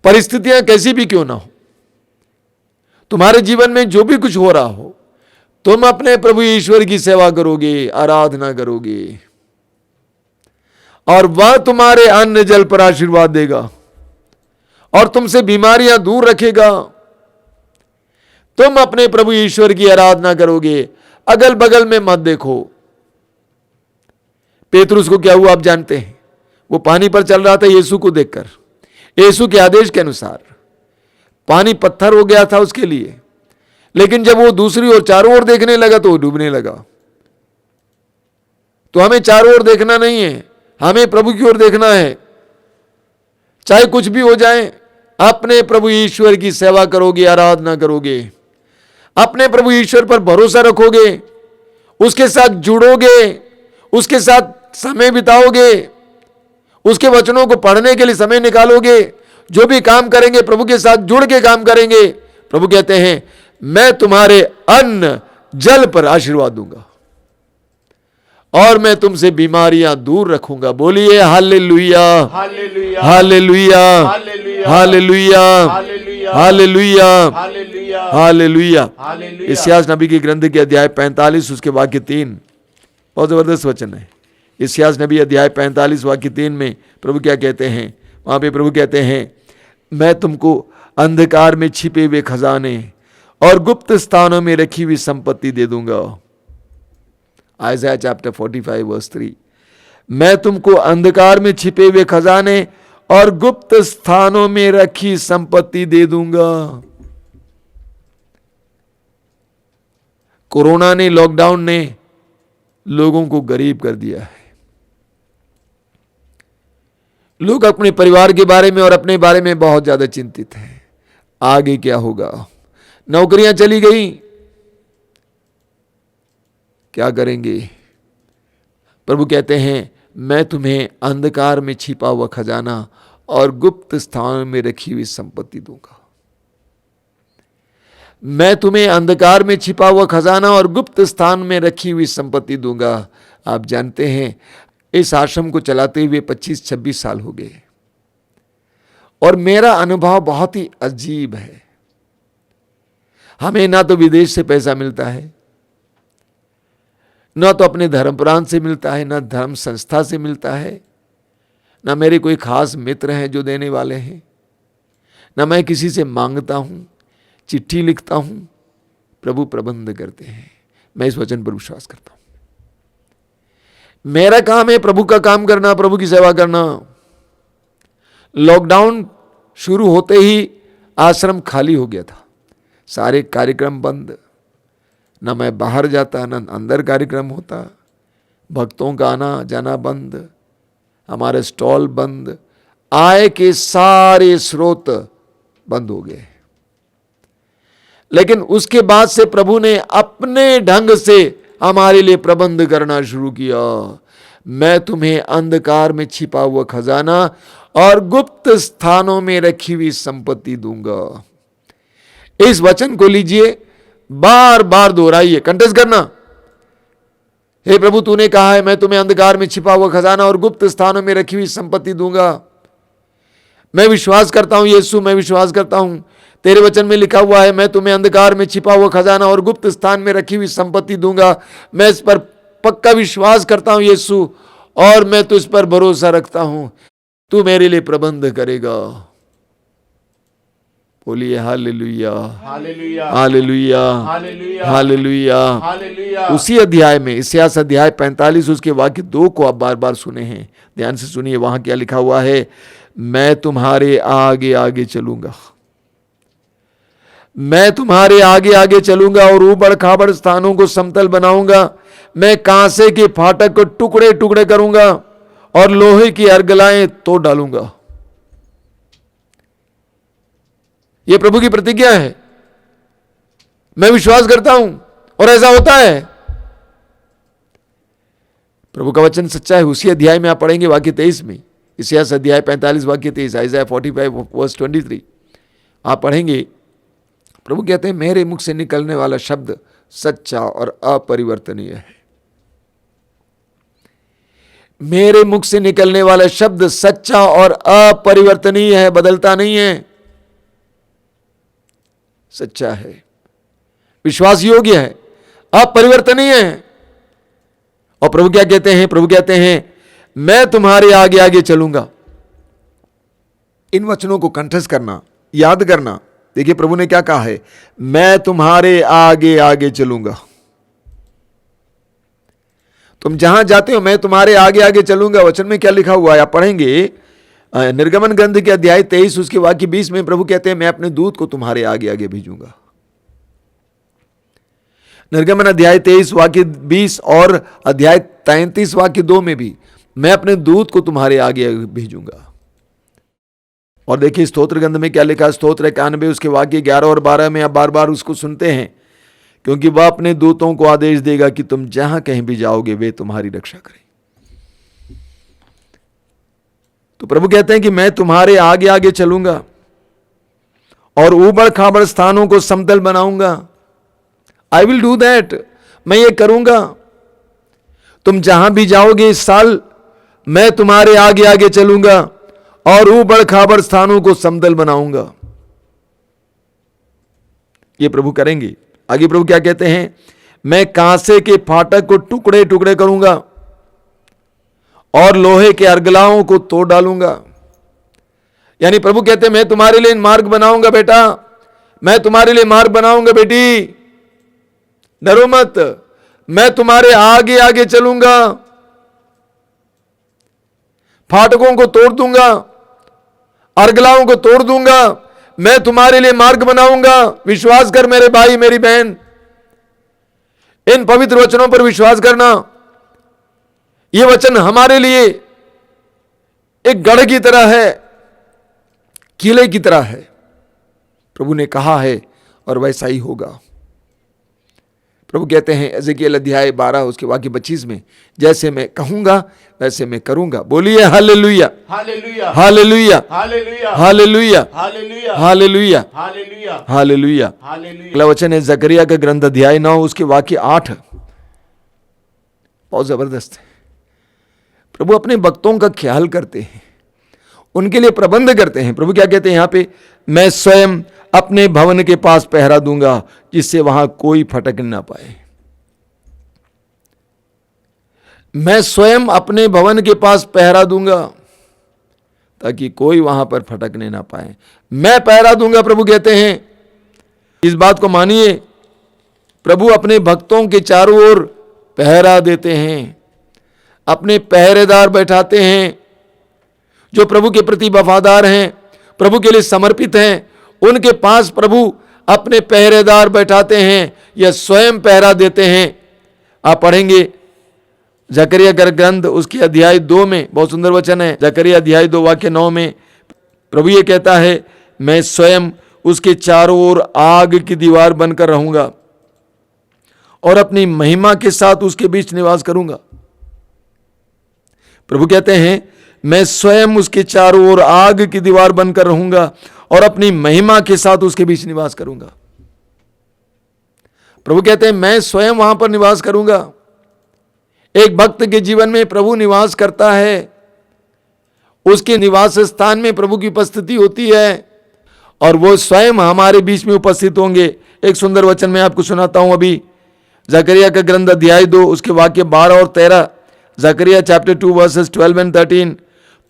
परिस्थितियां कैसी भी क्यों ना हो, तुम्हारे जीवन में जो भी कुछ हो रहा हो, तुम अपने प्रभु ईश्वर की सेवा करोगे, आराधना करोगे, और वह तुम्हारे अन्न जल पर आशीर्वाद देगा और तुमसे बीमारियां दूर रखेगा। तुम अपने प्रभु ईश्वर की आराधना करोगे, अगल बगल में मत देखो। पेतरुस को क्या हुआ आप जानते हैं? वो पानी पर चल रहा था यीशु को देखकर, यीशु के आदेश के अनुसार पानी पत्थर हो गया था उसके लिए, लेकिन जब वो दूसरी ओर चारों ओर देखने लगा तो वो डूबने लगा। तो हमें चारों ओर देखना नहीं है, हमें प्रभु की ओर देखना है। चाहे कुछ भी हो जाए, अपने प्रभु ईश्वर की सेवा करोगे, आराधना करोगे, अपने प्रभु ईश्वर पर भरोसा रखोगे, उसके साथ जुड़ोगे, उसके साथ समय बिताओगे, उसके वचनों को पढ़ने के लिए समय निकालोगे, जो भी काम करेंगे प्रभु के साथ जुड़ के काम करेंगे। प्रभु कहते हैं मैं तुम्हारे अन्न जल पर आशीर्वाद दूंगा और मैं तुमसे बीमारियां दूर रखूंगा। बोलिए हालेलुया,
hallelujah,
hallelujah,
hallelujah,
hallelujah,
hallelujah,
hallelujah,
hallelujah,
hallelujah.
हालेलुया।
इस्यास नबी के ग्रंथ के अध्याय 45 उसके वाक्य 3 बहुत जबरदस्त वचन है। इस्यास नबी अध्याय 45 वाक्य 3 में प्रभु क्या कहते हैं? वहां पे प्रभु कहते हैं मैं तुमको अंधकार में छिपे हुए खजाने और गुप्त स्थानों में रखी हुई संपत्ति दे दूंगा। आइज़ाया चैप्टर 45 वर्स 3, मैं तुमको अंधकार में छिपे हुए खजाने और गुप्त स्थानों में रखी संपत्ति दे दूंगा। कोरोना ने, लॉकडाउन ने लोगों को गरीब कर दिया है। लोग अपने परिवार के बारे में और अपने बारे में बहुत ज्यादा चिंतित हैं। आगे क्या होगा? नौकरियां चली गई, क्या करेंगे? प्रभु कहते हैं, मैं तुम्हें अंधकार में छिपा हुआ खजाना और गुप्त स्थान में रखी हुई संपत्ति दूंगा। मैं तुम्हें अंधकार में छिपा हुआ खजाना और गुप्त स्थान में रखी हुई संपत्ति दूंगा। आप जानते हैं, इस आश्रम को चलाते हुए 25-26 साल हो गए और मेरा अनुभव बहुत ही अजीब है। हमें ना तो विदेश से पैसा मिलता है, ना तो अपने धर्म प्रांत से मिलता है, ना धर्म संस्था से मिलता है, ना मेरे कोई खास मित्र हैं जो देने वाले हैं, ना मैं किसी से मांगता हूं, चिट्ठी लिखता हूं। प्रभु प्रबंध करते हैं। मैं इस वचन पर विश्वास करता हूं। मेरा काम है प्रभु का काम करना, प्रभु की सेवा करना। लॉकडाउन शुरू होते ही आश्रम खाली हो गया था, सारे कार्यक्रम बंद, ना मैं बाहर जाता ना अंदर कार्यक्रम होता, भक्तों का आना जाना बंद, हमारे स्टॉल बंद, आय के सारे स्रोत बंद हो गए। लेकिन उसके बाद से प्रभु ने अपने ढंग से हमारे लिए प्रबंध करना शुरू किया। मैं तुम्हें अंधकार में छिपा हुआ खजाना और गुप्त स्थानों में रखी हुई संपत्ति दूंगा। इस वचन को लीजिए, बार बार दोहराइए, कंठस्थ करना। हे प्रभु, तूने कहा है मैं तुम्हें अंधकार में छिपा हुआ खजाना और गुप्त स्थानों में रखी हुई संपत्ति दूंगा। मैं विश्वास करता हूं यीशु, मैं विश्वास करता हूं तेरे वचन में लिखा हुआ है, मैं तुम्हें अंधकार में छिपा हुआ खजाना और गुप्त स्थान में रखी हुई संपत्ति दूंगा। मैं इस पर पक्का विश्वास करता हूं यीशु, और मैं तुझ पर भरोसा रखता हूं, तू मेरे लिए प्रबंध करेगा। बोलिए हालेलुया,
hallelujah,
hallelujah,
hallelujah,
hallelujah.
Hallelujah.
उसी अध्याय में, इस्यास अध्याय 45 उसके वाक्य 2 को आप बार बार सुने हैं, ध्यान से सुनिए। वहां क्या लिखा हुआ है? मैं तुम्हारे आगे आगे चलूंगा, मैं तुम्हारे आगे आगे चलूंगा और ऊबड़ खाबड़ स्थानों को समतल बनाऊंगा। मैं कांसे के फाटक को टुकड़े टुकड़े करूंगा और लोहे की अर्गलाएं तोड़ डालूंगा। यह प्रभु की प्रतिज्ञा है। मैं विश्वास करता हूं और ऐसा होता है। प्रभु का वचन सच्चा है। उसी अध्याय में आप पढ़ेंगे वाक्य 23 में, इस्यास अध्याय 45 वाक्य 23, आइज़ाया 45 वर्स 23 आप पढ़ेंगे। प्रभु कहते हैं, मेरे मुख से निकलने वाला शब्द सच्चा और अपरिवर्तनीय है। मेरे मुख से निकलने वाला शब्द सच्चा और अपरिवर्तनीय है, बदलता नहीं है, सच्चा है, विश्वास योग्य है, अपरिवर्तनीय है। और प्रभु क्या कहते हैं? प्रभु कहते हैं, मैं तुम्हारे आगे आगे चलूंगा। इन वचनों को कंठस्थ करना, याद करना। देखिए प्रभु ने क्या कहा है, मैं तुम्हारे आगे आगे चलूंगा। तुम जहां जाते हो मैं तुम्हारे आगे आगे चलूंगा। वचन में क्या लिखा हुआ है आप पढ़ेंगे, निर्गमन ग्रंथ के अध्याय 23 उसके वाक्य 20 में प्रभु कहते हैं, मैं अपने दूत को तुम्हारे आगे आगे भेजूंगा। निर्गमन अध्याय 23 वाक्य 20 और अध्याय 33 वाक्य 2 में भी, मैं अपने दूत को तुम्हारे आगे आगे भेजूंगा। और देखिए स्तोत्र ग्रंथ में क्या लिखा, स्तोत्र 91 उसके वाक्य 11 और 12 में आप बार बार उसको सुनते हैं, क्योंकि वह अपने दूतों को आदेश देगा कि तुम जहां कहीं भी जाओगे वे तुम्हारी रक्षा करें। तो प्रभु कहते हैं कि मैं तुम्हारे आगे आगे चलूंगा और ऊबड़ खाबड़ स्थानों को समतल बनाऊंगा। आई विल डू दैट, मैं ये करूंगा। तुम जहां भी जाओगे इस साल, मैं तुम्हारे आगे आगे चलूंगा और ऊबड़ खाबड़ स्थानों को समतल बनाऊंगा। ये प्रभु करेंगे। आगे प्रभु क्या कहते हैं, मैं कांसे के फाटक को टुकड़े टुकड़े करूंगा और लोहे के अर्गलाओं को तोड़ डालूंगा। यानी प्रभु कहते हैं, मैं तुम्हारे लिए मार्ग बनाऊंगा बेटा, मैं तुम्हारे लिए मार्ग बनाऊंगा बेटी, डरो मत, मैं तुम्हारे आगे आगे चलूंगा, फाटकों को तोड़ दूंगा, अर्गलाओं को तोड़ दूंगा, मैं तुम्हारे लिए मार्ग बनाऊंगा। विश्वास कर मेरे भाई मेरी बहन, इन पवित्र वचनों पर विश्वास करना। ये वचन हमारे लिए एक गढ़ की तरह है, किले की तरह है। प्रभु ने कहा है और वैसा ही होगा। प्रभु कहते हैं एजेकिएल अध्याय 12 उसके वाक्य 25 में, जैसे मैं कहूंगा वैसे मैं करूंगा। बोलिए हालेलुया,
hallelujah,
hallelujah,
hallelujah,
hallelujah,
hallelujah,
hallelujah,
hallelujah,
hallelujah.
Hallelujah.
अगला वचन है जकरिया का ग्रंथ अध्याय 9 उसके वाक्य 8। बहुत जबरदस्त है। प्रभु अपने भक्तों का ख्याल करते हैं, उनके लिए प्रबंध करते हैं। प्रभु क्या कहते हैं यहां पे, मैं स्वयं अपने भवन के पास पहरा दूंगा जिससे वहां कोई फटक ना पाए। मैं स्वयं अपने भवन के पास पहरा दूंगा ताकि कोई वहां पर फटकने ना पाए। मैं पहरा दूंगा, प्रभु कहते हैं। इस बात को मानिए, प्रभु अपने भक्तों के चारों ओर पहरा देते हैं, अपने पहरेदार बैठाते हैं। जो प्रभु के प्रति वफादार हैं, प्रभु के लिए समर्पित हैं, उनके पास प्रभु अपने पहरेदार बैठाते हैं या स्वयं पहरा देते हैं। आप पढ़ेंगे जकरिया का ग्रंथ उसकी अध्याय 2 में, बहुत सुंदर वचन है। जकरिया अध्याय 2 वाक्य 9 में प्रभु ये कहता है, मैं स्वयं उसके चारों ओर आग की दीवार बनकर रहूंगा और अपनी महिमा के साथ उसके बीच निवास करूंगा। प्रभु कहते हैं, मैं स्वयं उसके चारों ओर आग की दीवार बनकर रहूंगा और अपनी महिमा के साथ उसके बीच निवास करूंगा। प्रभु कहते हैं, मैं स्वयं वहां पर निवास करूंगा। एक भक्त के जीवन में प्रभु निवास करता है, उसके निवास स्थान में प्रभु की उपस्थिति होती है और वो स्वयं हमारे बीच में उपस्थित होंगे। एक सुंदर वचन मैं आपको सुनाता हूं अभी, जकरिया का ग्रंथ अध्याय 2 उसके वाक्य 12 और 13। जकरिया चैप्टर 2 वर्सेस 12 एंड 13।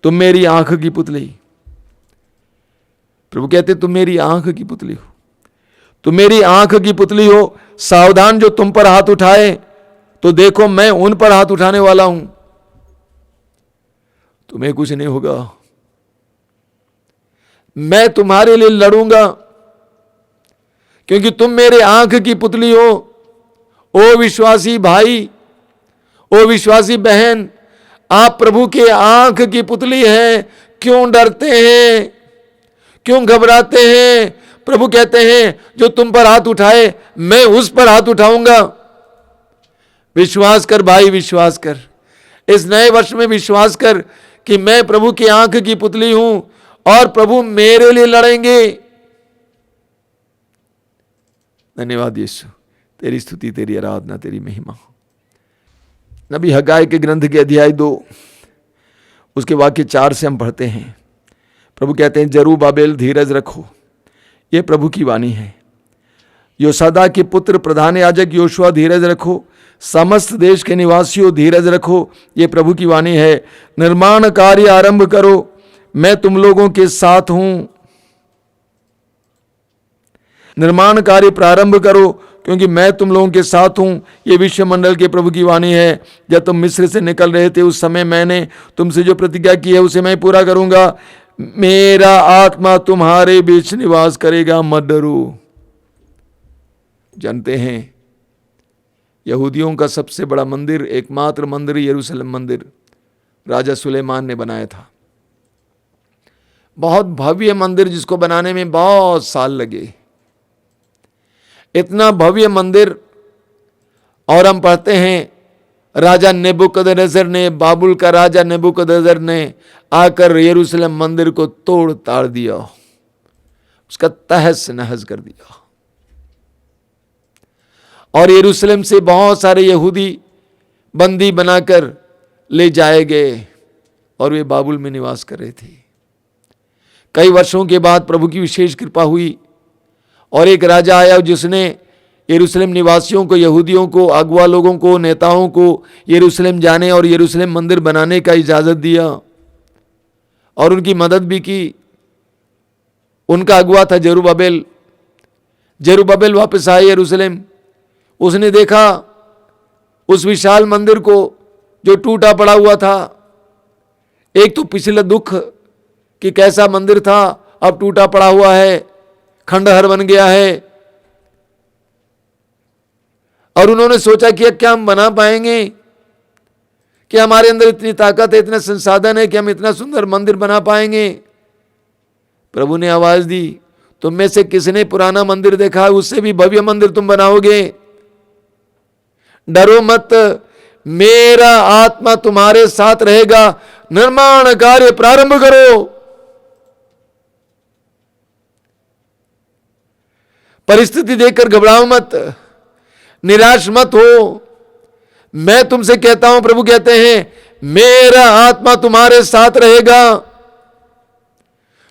तुम मेरी आंख की पुतली, प्रभु कहते तुम मेरी आंख की पुतली हो, तुम मेरी आंख की पुतली हो। सावधान, जो तुम पर हाथ उठाए तो देखो मैं उन पर हाथ उठाने वाला हूं, तुम्हें कुछ नहीं होगा। मैं तुम्हारे लिए लड़ूंगा क्योंकि तुम मेरे आंख की पुतली हो। ओ विश्वासी भाई, ओ विश्वासी बहन, आप प्रभु के आंख की पुतली हैं। क्यों डरते हैं, क्यों घबराते हैं? प्रभु कहते हैं, जो तुम पर हाथ उठाए मैं उस पर हाथ उठाऊंगा। विश्वास कर भाई, विश्वास कर। इस नए वर्ष में विश्वास कर कि मैं प्रभु की आंख की पुतली हूं और प्रभु मेरे लिए लड़ेंगे। धन्यवाद यीशु, तेरी स्तुति, तेरी आराधना, तेरी महिमा हो। नबी हगाई के ग्रंथ के अध्याय 2 उसके वाक्य 4 से हम पढ़ते हैं। प्रभु कहते हैं, जरूब्बाबेल धीरज रखो, ये प्रभु की वाणी है। योसादा के पुत्र प्रधान याजक योशुआ धीरज रखो, समस्त देश के निवासियों धीरज रखो, ये प्रभु की वाणी है। निर्माण कार्य आरंभ करो, मैं तुम लोगों के साथ हूं। निर्माण कार्य प्रारंभ करो क्योंकि मैं तुम लोगों के साथ हूं, ये विश्वमंडल के प्रभु की वाणी है। जब तुम मिस्र से निकल रहे थे उस समय मैंने तुमसे जो प्रतिज्ञा की है उसे मैं पूरा करूंगा। मेरा आत्मा तुम्हारे बीच निवास करेगा, मत डरो। जानते हैं यहूदियों का सबसे बड़ा मंदिर, एकमात्र मंदिर यरूशलेम मंदिर राजा सुलेमान ने बनाया था। बहुत भव्य मंदिर जिसको बनाने में बहुत साल लगे। इतना भव्य मंदिर, और हम पढ़ते हैं राजा नेबुकदनेस्सर ने, बाबुल का राजा नेबुकदनेस्सर ने आकर यरूशलेम मंदिर को तोड़ ताड़ दिया, उसका तहस नहस कर दिया और यरूशलेम से बहुत सारे यहूदी बंदी बनाकर ले जाए गए और वे बाबुल में निवास कर रहे थे। कई वर्षों के बाद प्रभु की विशेष कृपा हुई और एक राजा आया जिसने यरूशलेम निवासियों को, यहूदियों को, अगुआ लोगों को, नेताओं को यरूशलेम जाने और यरूशलेम मंदिर बनाने का इजाज़त दिया और उनकी मदद भी की। उनका अगुआ था जेरुब्बाबेल। जेरुब्बाबेल वापस आए यरूशलेम। उसने देखा उस विशाल मंदिर को जो टूटा पड़ा हुआ था। एक तो पिछले दुख कि कैसा मंदिर था, अब टूटा पड़ा हुआ है, खंडहर बन गया है। और उन्होंने सोचा कि क्या हम बना पाएंगे, कि हमारे अंदर इतनी ताकत है, इतने संसाधन है कि हम इतना सुंदर मंदिर बना पाएंगे। प्रभु ने आवाज दी, तुम में से किसने पुराना मंदिर देखा है? उससे भी भव्य मंदिर तुम बनाओगे। डरो मत, मेरा आत्मा तुम्हारे साथ रहेगा, निर्माण कार्य प्रारंभ करो। परिस्थिति देखकर घबराओ मत, निराश मत हो। मैं तुमसे कहता हूं, प्रभु कहते हैं, मेरा आत्मा तुम्हारे साथ रहेगा।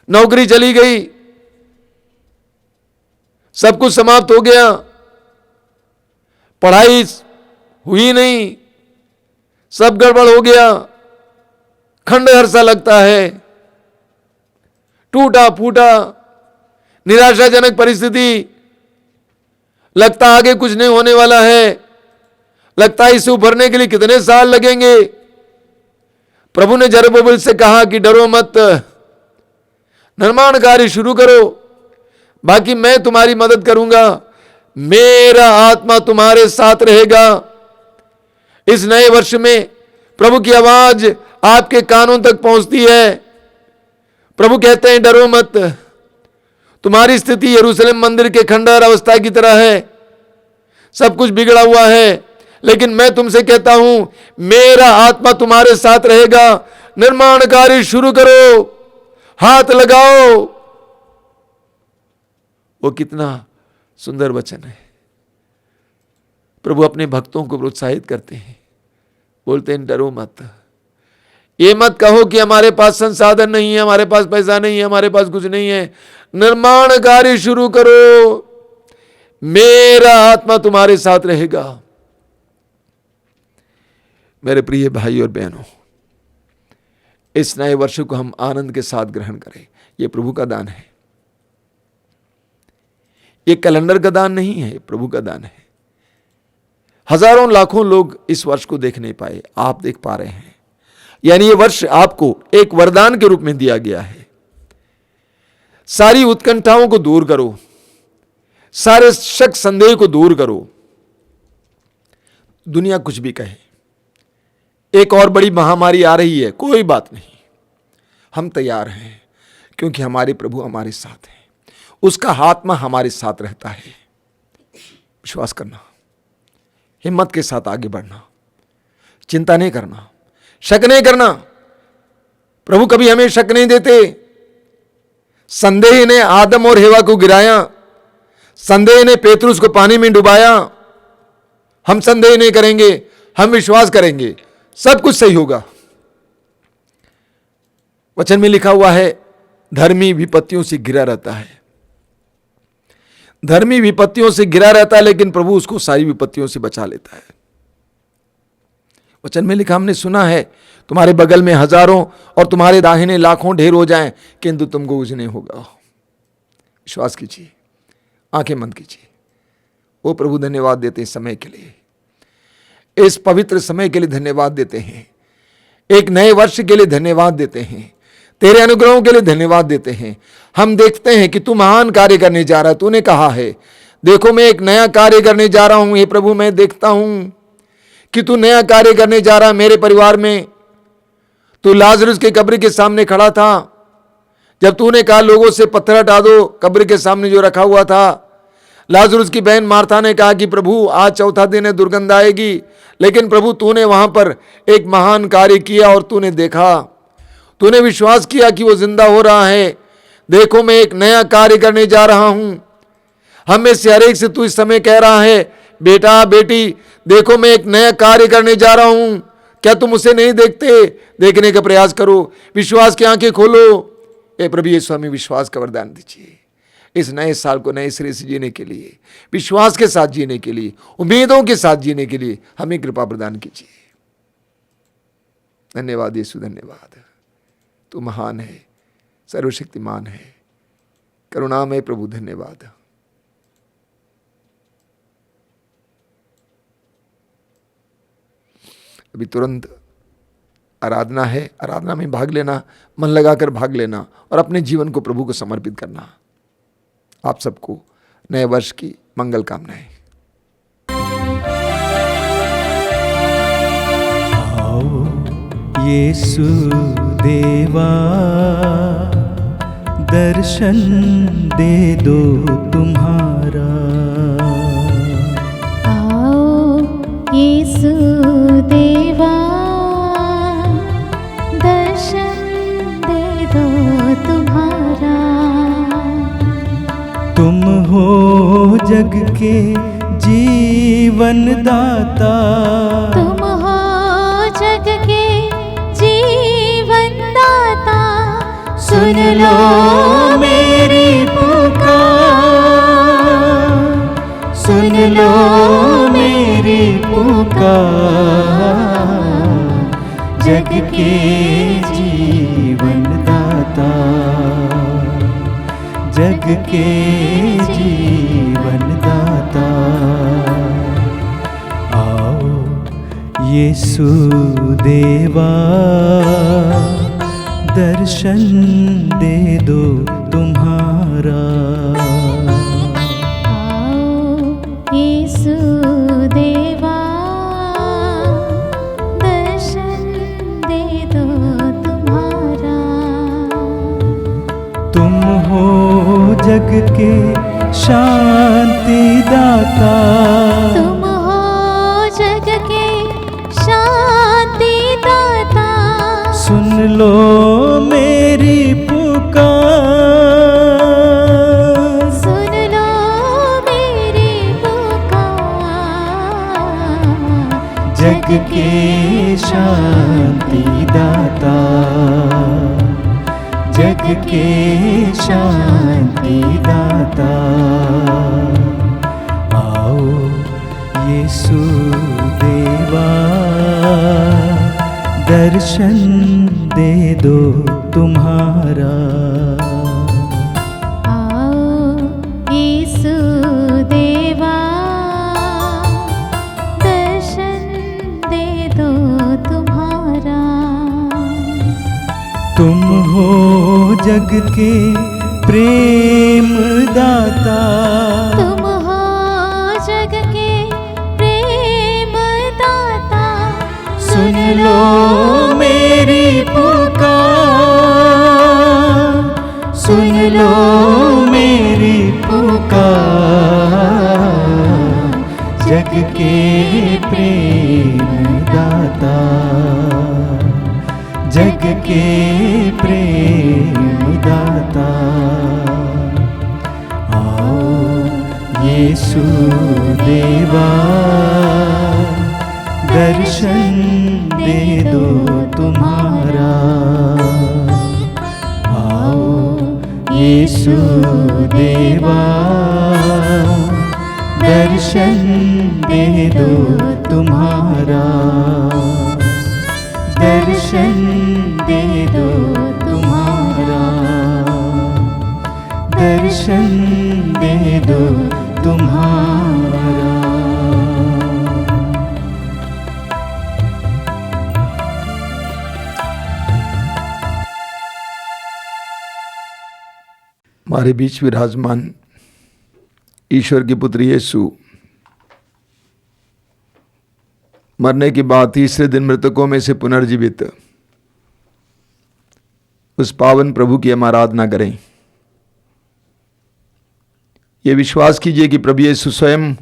नौकरी चली गई, सब कुछ समाप्त हो गया, पढ़ाई हुई नहीं, सब गड़बड़ हो गया, खंडहर सा लगता है, टूटा फूटा, निराशाजनक परिस्थिति, लगता आगे कुछ नहीं होने वाला है, लगता है इसे उभरने के लिए कितने साल लगेंगे। प्रभु ने जरुब्बाबेल से कहा कि डरो मत, निर्माण कार्य शुरू करो, बाकी मैं तुम्हारी मदद करूंगा, मेरा आत्मा तुम्हारे साथ रहेगा। इस नए वर्ष में प्रभु की आवाज आपके कानों तक पहुंचती है। प्रभु कहते हैं डरो मत, तुम्हारी स्थिति यरूशलेम मंदिर के खंडहर अवस्था की तरह है, सब कुछ बिगड़ा हुआ है, लेकिन मैं तुमसे कहता हूं, मेरा आत्मा तुम्हारे साथ रहेगा। निर्माण कार्य शुरू करो, हाथ लगाओ। वो कितना सुंदर वचन है। प्रभु अपने भक्तों को प्रोत्साहित करते हैं, बोलते हैं डरो मत। ये मत कहो कि हमारे पास संसाधन नहीं है, हमारे पास पैसा नहीं है, हमारे पास कुछ नहीं है। निर्माण कार्य शुरू करो, मेरा आत्मा तुम्हारे साथ रहेगा। मेरे प्रिय भाई और बहनों, इस नए वर्ष को हम आनंद के साथ ग्रहण करें। यह प्रभु का दान है, यह कैलेंडर का दान नहीं है, प्रभु का दान है। हजारों लाखों लोग इस वर्ष को देख नहीं पाए, आप देख पा रहे हैं। यानी यह वर्ष आपको एक वरदान के रूप में दिया गया है। सारी उत्कंठाओं को दूर करो, सारे शक संदेह को दूर करो। दुनिया कुछ भी कहे, एक और बड़ी महामारी आ रही है, कोई बात नहीं, हम तैयार हैं, क्योंकि हमारे प्रभु हमारे साथ हैं, उसका आत्मा हमारे साथ रहता है। विश्वास करना, हिम्मत के साथ आगे बढ़ना, चिंता नहीं करना, शक नहीं करना। प्रभु कभी हमें शक नहीं देते। संदेह ने आदम और हेवा को गिराया, संदेह ने पेतरुस को पानी में डुबाया। हम संदेह नहीं करेंगे, हम विश्वास करेंगे, सब कुछ सही होगा। वचन में लिखा हुआ है, धर्मी विपत्तियों से घिरा रहता है। धर्मी विपत्तियों से घिरा रहता है, लेकिन प्रभु उसको सारी विपत्तियों से बचा लेता है। वचन में लिखा, हमने सुना है, तुम्हारे बगल में हजारों और तुम्हारे दाहिने लाखों ढेर हो जाएं, किंतु तुमको कुछ नहीं होगा। विश्वास कीजिए, आंखें बंद कीजिए। वो प्रभु धन्यवाद देते हैं समय के लिए, इस पवित्र समय के लिए धन्यवाद देते हैं, एक नए वर्ष के लिए धन्यवाद देते हैं, तेरे अनुग्रहों के लिए धन्यवाद देते हैं। हम देखते हैं कि तू महान कार्य करने जा रहा है। तूने कहा है, देखो मैं एक नया कार्य करने जा रहा हूं। हे प्रभु, मैं देखता हूं कि तू नया कार्य करने जा रहा है मेरे परिवार में। तू लाजरुस के कब्र के सामने खड़ा था, जब तूने कहा लोगों से पत्थर हटा दो कब्र के सामने जो रखा हुआ था। लाजरुस की बहन मार्था ने कहा कि प्रभु आज चौथा दिन है, दुर्गंध आएगी, लेकिन प्रभु तूने वहां पर एक महान कार्य किया और तूने देखा, तूने विश्वास किया कि वो जिंदा हो रहा है। देखो मैं एक नया कार्य करने जा रहा हूं। हम में से हर एक से तू इस समय कह रहा है, बेटा बेटी देखो मैं एक नया कार्य करने जा रहा हूं। क्या तुम उसे नहीं देखते? देखने का प्रयास करो, विश्वास की आंखें खोलो। ए प्रभु यीशु हमें विश्वास का वरदान दीजिए, इस नए साल को नए सिरे से जीने के लिए, विश्वास के साथ जीने के लिए, उम्मीदों के साथ जीने के लिए हमें कृपा प्रदान कीजिए। धन्यवाद यीशु, धन्यवाद। तू महान है, सर्वशक्तिमान है, करुणामय प्रभु, धन्यवाद। अभी तुरंत आराधना है, आराधना में भाग लेना, मन लगाकर भाग लेना और अपने जीवन को प्रभु को समर्पित करना। आप सबको नए वर्ष की मंगल कामनाएं।
आओ यीशु देवा, दर्शन दे दो तुम्हारा।
आओ यीशु देवा, दर्शन दे दो तुम्हारा।
तुम हो जग के जीवन दाता,
तुम हो जग के जीवन दाता।
सुन लो मेरी पुकार, सुन लो मेरी पुकार। जग के जीवन दाता, जग के जीवन दाता। आओ यीशु देवा, दर्शन दे दो तुम्हारा।
आओ यीशु देवा, दर्शन दे दो तुम्हारा।
तुम हो जग के शांति दाता,
तुम हो जग के शांति दाता।
सुन लो मेरी पुकार,
सुन लो मेरी पुकार।
जग के शांति दाता, जग के शांति दाता। आओ यीशु देवा, दर्शन दे दो तुम्हारा।
आओ यीशु देवा, दर्शन दे दो तुम्हारा।
तुम हो जग के प्रेम दाता,
तुम हो जग के प्रेम दाता।
सुन लो मेरी पुकार, सुन लो मेरी पुकार। जग के प्रेम दाता, जग के प्रेम दाता। आओ यीशु देवा, दर्शन दे दो तुम्हारा। आओ यीशु देवा, दर्शन दे दो तुम्हारा। दर्शन दे दो तुम्हारा, दर्शन दे दो तुम्हारा।
हमारे बीच विराजमान ईश्वर के पुत्र यीशु मरने के बाद तीसरे दिन मृतकों में से पुनर्जीवित उस पावन प्रभु की हम आराधना करें। ये विश्वास कीजिए कि प्रभु यीशु स्वयं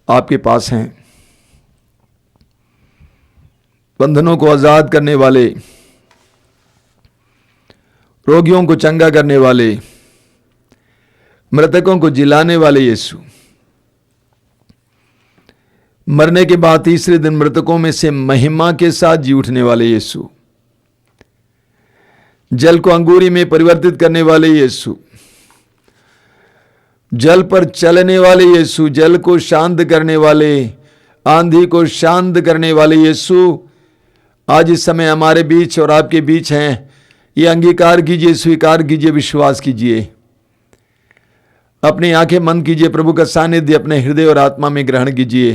आपके पास हैं। बंधनों को आजाद करने वाले, रोगियों को चंगा करने वाले, मृतकों को जिलाने वाले यीशु, मरने के बाद तीसरे दिन मृतकों में से महिमा के साथ जी उठने वाले यीशु, जल को अंगूरी में परिवर्तित करने वाले यीशु, जल पर चलने वाले यीशु, जल को शांत करने वाले, आंधी को शांत करने वाले यीशु आज इस समय हमारे बीच और आपके बीच हैं। ये अंगीकार कीजिए, स्वीकार कीजिए, विश्वास कीजिए। अपनी आंखें बंद कीजिए, प्रभु का सानिध्य अपने हृदय और आत्मा में ग्रहण कीजिए।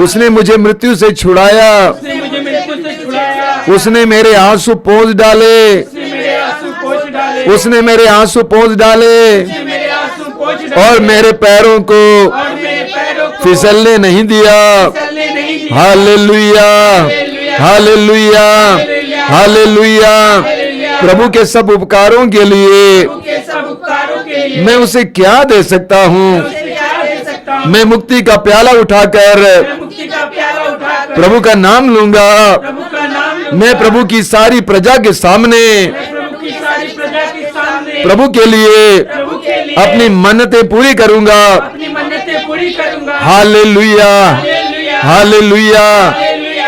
उसने मुझे मृत्यु से छुड़ाया,
उसने मुझे मृत्यु से छुड़ाया,
उसने मेरे आंसू पोंछ डाले,
उसने मेरे आंसू पोंछ डाले,
उसने मेरे आंसू पोंछ डाले
उसने मेरे आंसू पोंछ डाले,
और मेरे पैरों को
और मेरे पैरों को
फिसलने नहीं दिया।
फिसलने नहीं दिया।
हालेलुया, हालेलुया, हालेलुया। प्रभु के सब उपकारों के लिए
प्रभु के सब उपकारों के लिए
मैं उसे क्या दे सकता हूँ?
उसे क्या दे सकता हूँ?
मैं मुक्ति का प्याला उठाकर
मैं मुक्ति का प्याला उठाकर
प्रभु का नाम लूंगा।
प्रभु का नाम लूंगा।
मैं प्रभु की सारी प्रजा के सामने
मैं प्रभु की सारी प्रजा के सामने
प्रभु के लिए
प्रभु के लिए
अपनी मन्नतें पूरी करूंगा।
अपनी मन्नतें पूरी करूंगा।
हालेलुया,
हालेलुया,
हालेलुया,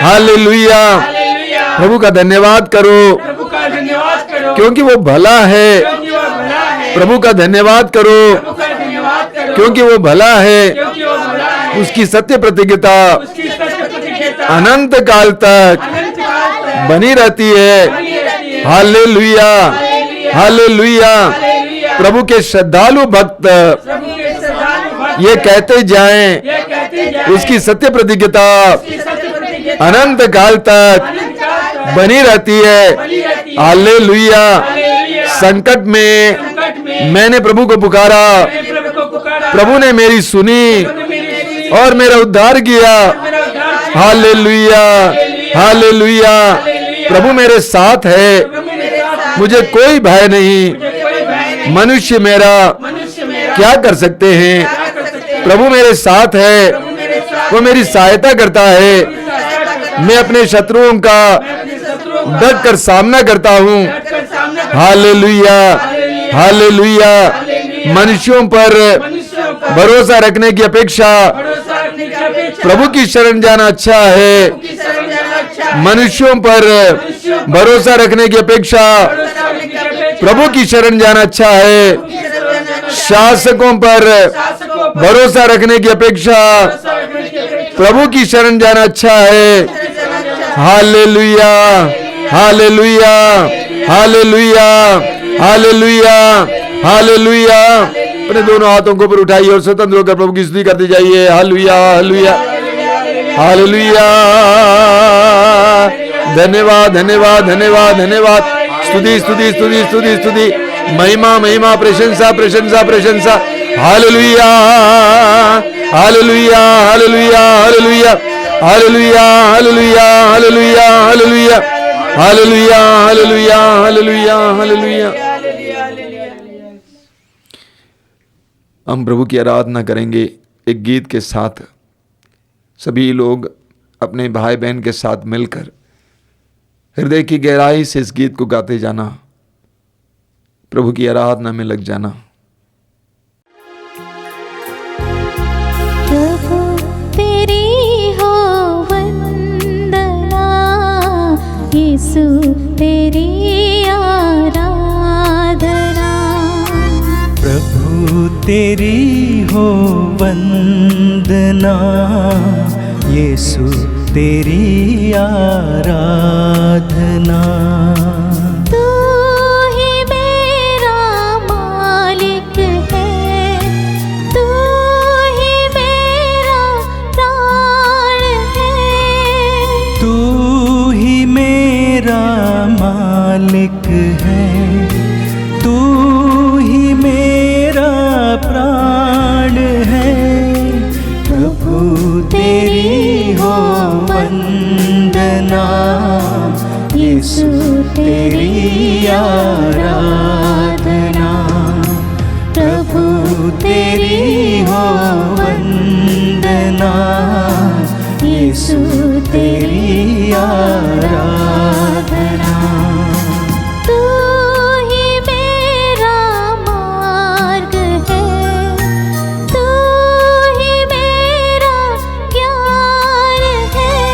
हालेलुया।
हालेलुया।
प्रभु का धन्यवाद करो
प्रभु का धन्यवाद करो,
क्योंकि वो भला है।
क्योंकि वो भला है।
प्रभु का धन्यवाद करो
प्रभु का धन्यवाद करो,
क्योंकि वो भला है।
क्योंकि वो भला है।
उसकी सत्य प्रतिज्ञता
उसकी सत्य प्रतिज्ञा
अनंत काल तक
अनंत काल तक
बनी रहती है।
बनी रहती है।
हालेलुया, हालेलुया।
हालेलुया।
प्रभु के श्रद्धालु भक्त
प्रभु के श्रद्धालु भक्त
ये कहते जाएं,
ये कहते जाएं,
उसकी सत्य प्रतिज्ञता
उसकी सत्य प्रतिज्ञा
अनंत काल तक
अनंत काल तक
बनी रहती है।
बनी रहती है।
हालेलुया।
हालेलुया।
संकट में
संकट में
मैंने प्रभु को पुकारा,
मैंने प्रभु को पुकारा,
प्रभु ने मेरी सुनी
प्रभु ने मेरी सुनी
और मेरा उद्धार किया।
मेरा उद्धार किया।
हालेलुया, हालेलुया। प्रभु मेरे साथ है,
प्रभु मेरे साथ
मुझे कोई भय नहीं।
मुझे कोई भय नहीं।
मनुष्य मेरा
मनुष्य मेरा
क्या कर सकते हैं?
क्या कर सकते हैं?
प्रभु मेरे साथ है,
प्रभु मेरे साथ
वो मेरी सहायता करता है।
सहायता करता है।
मैं अपने शत्रुओं का
मैं अपने शत्रुओं का
डट कर सामना करता हूँ।
डटकर सामना करता हूं।
Hallelujah, hallelujah. मनुष्यों पर
मनुष्यों पर
भरोसा रखने की अपेक्षा
भरोसा रखने की अपेक्षा
प्रभु की शरण जाना अच्छा है।
प्रभु की शरण जाना अच्छा है।
मनुष्यों पर भरोसा रखने की अपेक्षा
भरोसा रखने की अपेक्षा
प्रभु की शरण जाना अच्छा है।
प्रभु की शरण जाना अच्छा है।
शासकों पर
शासकों पर
भरोसा रखने की अपेक्षा
भरोसा रखने की अपेक्षा
प्रभु की शरण जाना अच्छा है। हालेलुया, हालेलुया, हालेलुया, हालेलुया, हालेलुया। अपने दोनों हाथों को ऊपर उठाइए और स्वतंत्र होकर प्रभु की स्तुति करते जाइए। हालेलुया, हालेलुया, हालेलुया। धन्यवाद, धन्यवाद, धन्यवाद, धन्यवाद। स्तुति, स्तुति, स्तुति, स्तुति, स्तुति। महिमा, महिमा, प्रशंसा, प्रशंसा, प्रशंसा। Hallelujah, hallelujah, hallelujah, hallelujah, hallelujah, hallelujah, hallelujah, hallelujah, hallelujah, hallelujah, hallelujah, hallelujah. हम प्रभु की आराधना करेंगे एक गीत के साथ। सभी लोग अपने भाई बहन के साथ मिलकर हृदय की गहराई से इस गीत को गाते जाना, प्रभु की आराधना में लग जाना।
प्रभु तेरी हो वंदना, यीशु तेरी आराधना।
प्रभु तेरी हो वंदना, यीशु तेरी आराधना।
तू ही मेरा मालिक है, तू ही मेरा प्राण है।
तू ही मेरा मालिक है, तू ही मेरा प्राण है। प्रभु तेरी हो वंदना, यीशु तेरी आराधना। प्रभु तेरी हो वंदना, यीशु तेरी आराधना।
तू ही मेरा मार्ग है, तू ही मेरा ज्ञान है।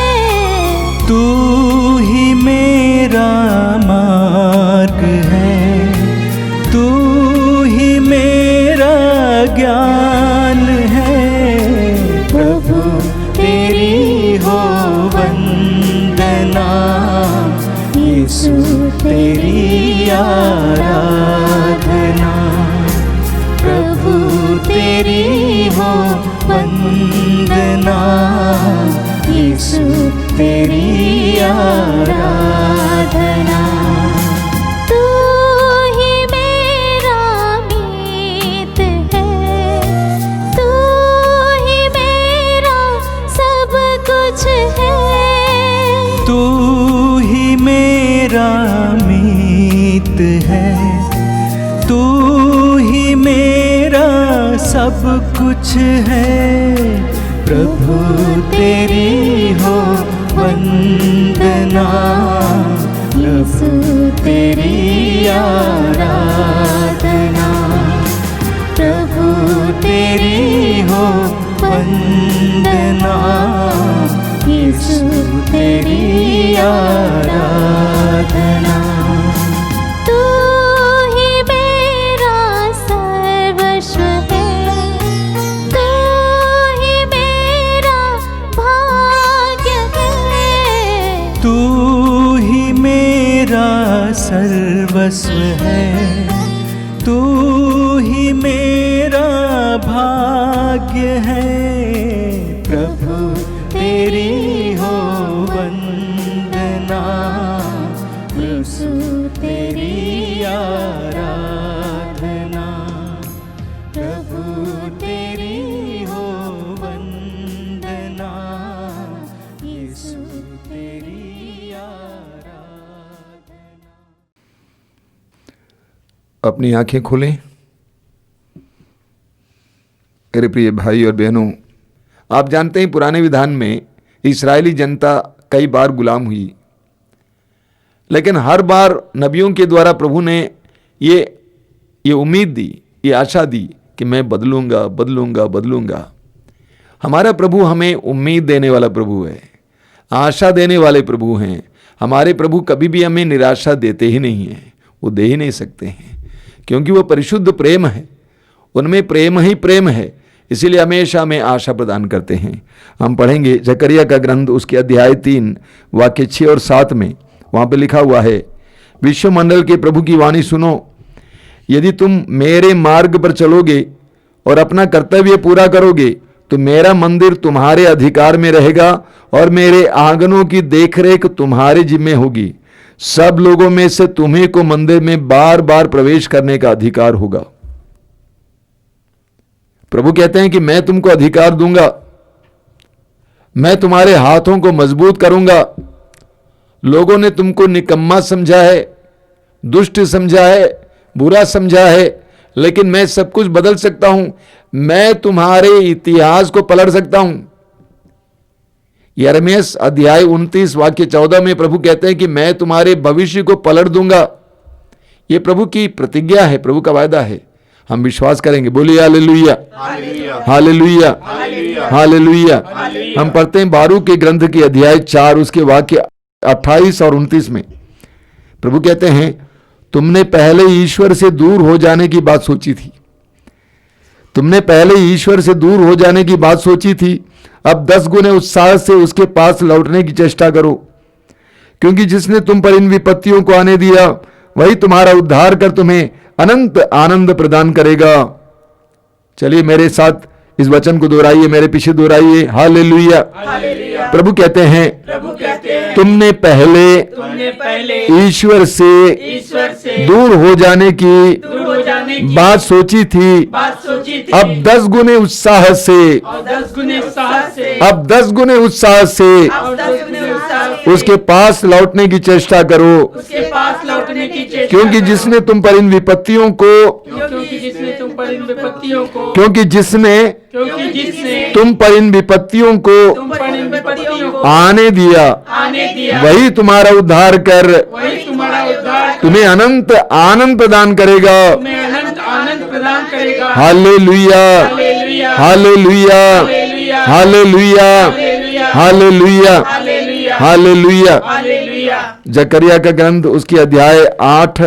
तू ही मेरा मार्ग है, तू ही मेरा ज्ञान है। प्रभु तेरी हो वंदना, यीशु तेरी आराधना। प्रभु तेरी हो वंदना,
यीशु तेरी आराधना। तू ही मेरा मीत है, तू ही मेरा सब कुछ है।
तू ही मेरा मीत है, तू ही मेरा सब कुछ है। प्रभु तेरी हो वंदना,
यीशु तेरी आराधना।
प्रभु तेरी हो वंदना,
यीशु तेरी आराधना। तू ही मेरा सर्वस्व है, तू ही मेरा भाग्य है।
तू ही मेरा सर्वस्व है, तू ही मेरा भाग्य है। प्रभु तेरी हो वंदना, यीशु तेरी आराधना। प्रभु तेरी हो वंदना, यीशु तेरी आराधना।
अपनी आंखें खोलें। मेरे प्रिय भाई और बहनों, आप जानते हैं पुराने विधान में इस्राएली जनता कई बार गुलाम हुई, लेकिन हर बार नबियों के द्वारा प्रभु ने ये उम्मीद दी, ये आशा दी कि मैं बदलूंगा बदलूंगा बदलूंगा। हमारा प्रभु हमें उम्मीद देने वाला प्रभु है, आशा देने वाले प्रभु हैं। हमारे प्रभु कभी भी हमें निराशा देते ही नहीं हैं, वो दे ही नहीं सकते हैं, क्योंकि वो परिशुद्ध प्रेम है, उनमें प्रेम ही प्रेम है, इसीलिए हमेशा में आशा प्रदान करते हैं। हम पढ़ेंगे जकरिया का ग्रंथ, उसके अध्याय 3 वाक्य 6 और 7 में। वहाँ पे लिखा हुआ है, विश्वमंडल के प्रभु की वाणी सुनो, यदि तुम मेरे मार्ग पर चलोगे और अपना कर्तव्य पूरा करोगे तो मेरा मंदिर तुम्हारे अधिकार में रहेगा और मेरे आंगनों की देखरेख तुम्हारे जिम्मे होगी। सब लोगों में से तुम्हीं को मंदिर में बार बार प्रवेश करने का अधिकार होगा। प्रभु कहते हैं कि मैं तुमको अधिकार दूंगा, मैं तुम्हारे हाथों को मजबूत करूंगा। लोगों ने तुमको निकम्मा समझा है, दुष्ट समझा है, बुरा समझा है, लेकिन मैं सब कुछ बदल सकता हूं। मैं तुम्हारे इतिहास को पलट सकता हूं। यिर्मयाह अध्याय 29 वाक्य 14 में प्रभु कहते हैं कि मैं तुम्हारे भविष्य को पलट दूंगा। यह प्रभु की प्रतिज्ञा है, प्रभु का वायदा है। हम विश्वास करेंगे। बोलिए हालेलुया, हालेलुया, हालेलुया। हम पढ़ते हैं बारूक के ग्रंथ के अध्याय 4 उसके वाक्य 28 और 29 में। प्रभु कहते हैं, तुमने पहले ईश्वर से दूर हो जाने की बात सोची थी, तुमने पहले ईश्वर से दूर हो जाने की बात सोची थी। अब 10 गुने उत्साह से उसके पास लौटने की चेष्टा करो, क्योंकि जिसने तुम पर इन विपत्तियों को आने दिया वही तुम्हारा उद्धार कर तुम्हें अनंत आनंद प्रदान करेगा। चलिए मेरे साथ इस वचन को दोहराइए, मेरे पीछे दोहराइए। हालेलुया। प्रभु कहते हैं, तुमने पहले ईश्वर से दूर हो जाने की बात सोची थी। अब 10 गुने उत्साह से, अब 10 गुने उत्साह से उसके पास लौटने की चेष्टा करो, क्योंकि जिसने तुम पर इन विपत्तियों को, क्योंकि जिसने तुम पर इन विपत्तियों को आने दिया वही तुम्हारा उद्धार कर तुम्हें अनंत आनंद प्रदान करेगा। हालेलुया, हालेलुया, हालेलुया, हालेलुया, हालेलुया। जकरिया का ग्रंथ उसके अध्याय 8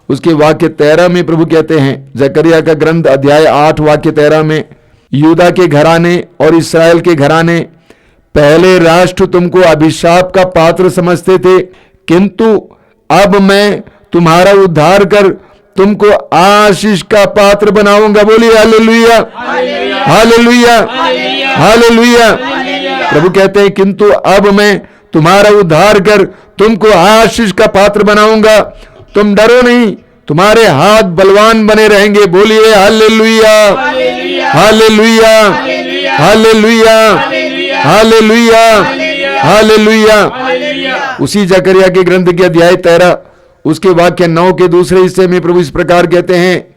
उसके वाक्य 13 में प्रभु कहते हैं, जकरिया का ग्रंथ अध्याय 8 वाक्य 13 में, यूदा के घराने और इस्राएल के घराने पहले राष्ट्र तुमको अभिशाप का पात्र समझते थे, किंतु अब मैं तुम्हारा उद्धार कर तुमको आशीष का पात्र बनाऊंगा। बोलिए हालेलुया, हालेलुया, हालेलुया, प्रभु कहते हैं किंतु अब मैं तुम्हारा उद्धार कर तुमको आशीष का पात्र बनाऊंगा, तुम डरो नहीं, तुम्हारे हाथ बलवान बने रहेंगे। बोलिए हालेलुया, हालेलुया, हालेलुया, हालेलुया, हालेलुया। उसी जकरिया के ग्रंथ के अध्याय 13 उसके वाक्य 9 के दूसरे हिस्से में प्रभु इस प्रकार कहते हैं,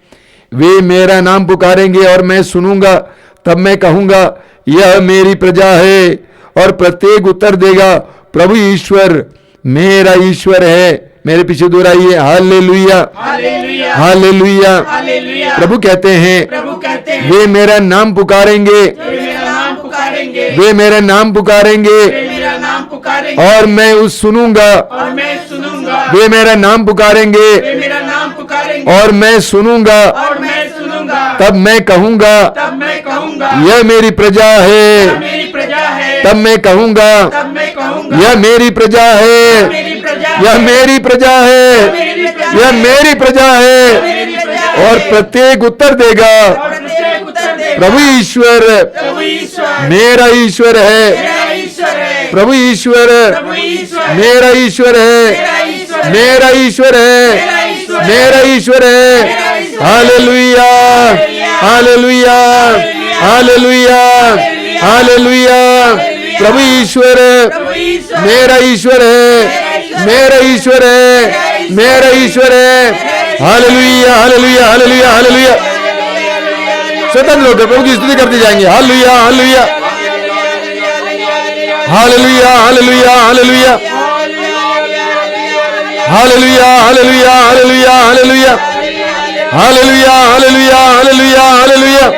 वे मेरा नाम पुकारेंगे और मैं सुनूंगा, तब मैं कहूंगा यह मेरी प्रजा है, और प्रत्येक उत्तर देगा प्रभु ईश्वर मेरा ईश्वर है। मेरे पीछे दोहराइए हालेलुया, हालेलुया। प्रभु कहते हैं वे मेरा नाम पुकारेंगे, वे मेरा नाम पुकारेंगे और मैं उस सुनूंगा। वे मेरा नाम पुकारेंगे और मैं सुनूंगा, तब मैं कहूंगा यह मेरी प्रजा है। तब मैं कहूंगा यह मेरी प्रजा है, यह मेरी प्रजा है, यह मेरी प्रजा है। और प्रत्येक उत्तर देगा प्रभु ईश्वर मेरा ईश्वर है, प्रभु ईश्वर मेरा ईश्वर है, मेरा ईश्वर है, मेरा ईश्वर है। हालेलुया, हालेलुया, हालेलुया, हालेलुया। प्रभु ईश्वर मेरा ईश्वर है, मेरा ईश्वर है, मेरा ईश्वर है। हालेलुया, हालेलुया, हालेलुया, हालेलुया। स्वतंत्र होकर प्रभु की स्तुति करते जाएंगे। हालेलुया, hallelujah, hallelujah, hallelujah, hallelujah, hallelujah, hallelujah, hallelujah, hallelujah, hallelujah, hallelujah, hallelujah, hallelujah,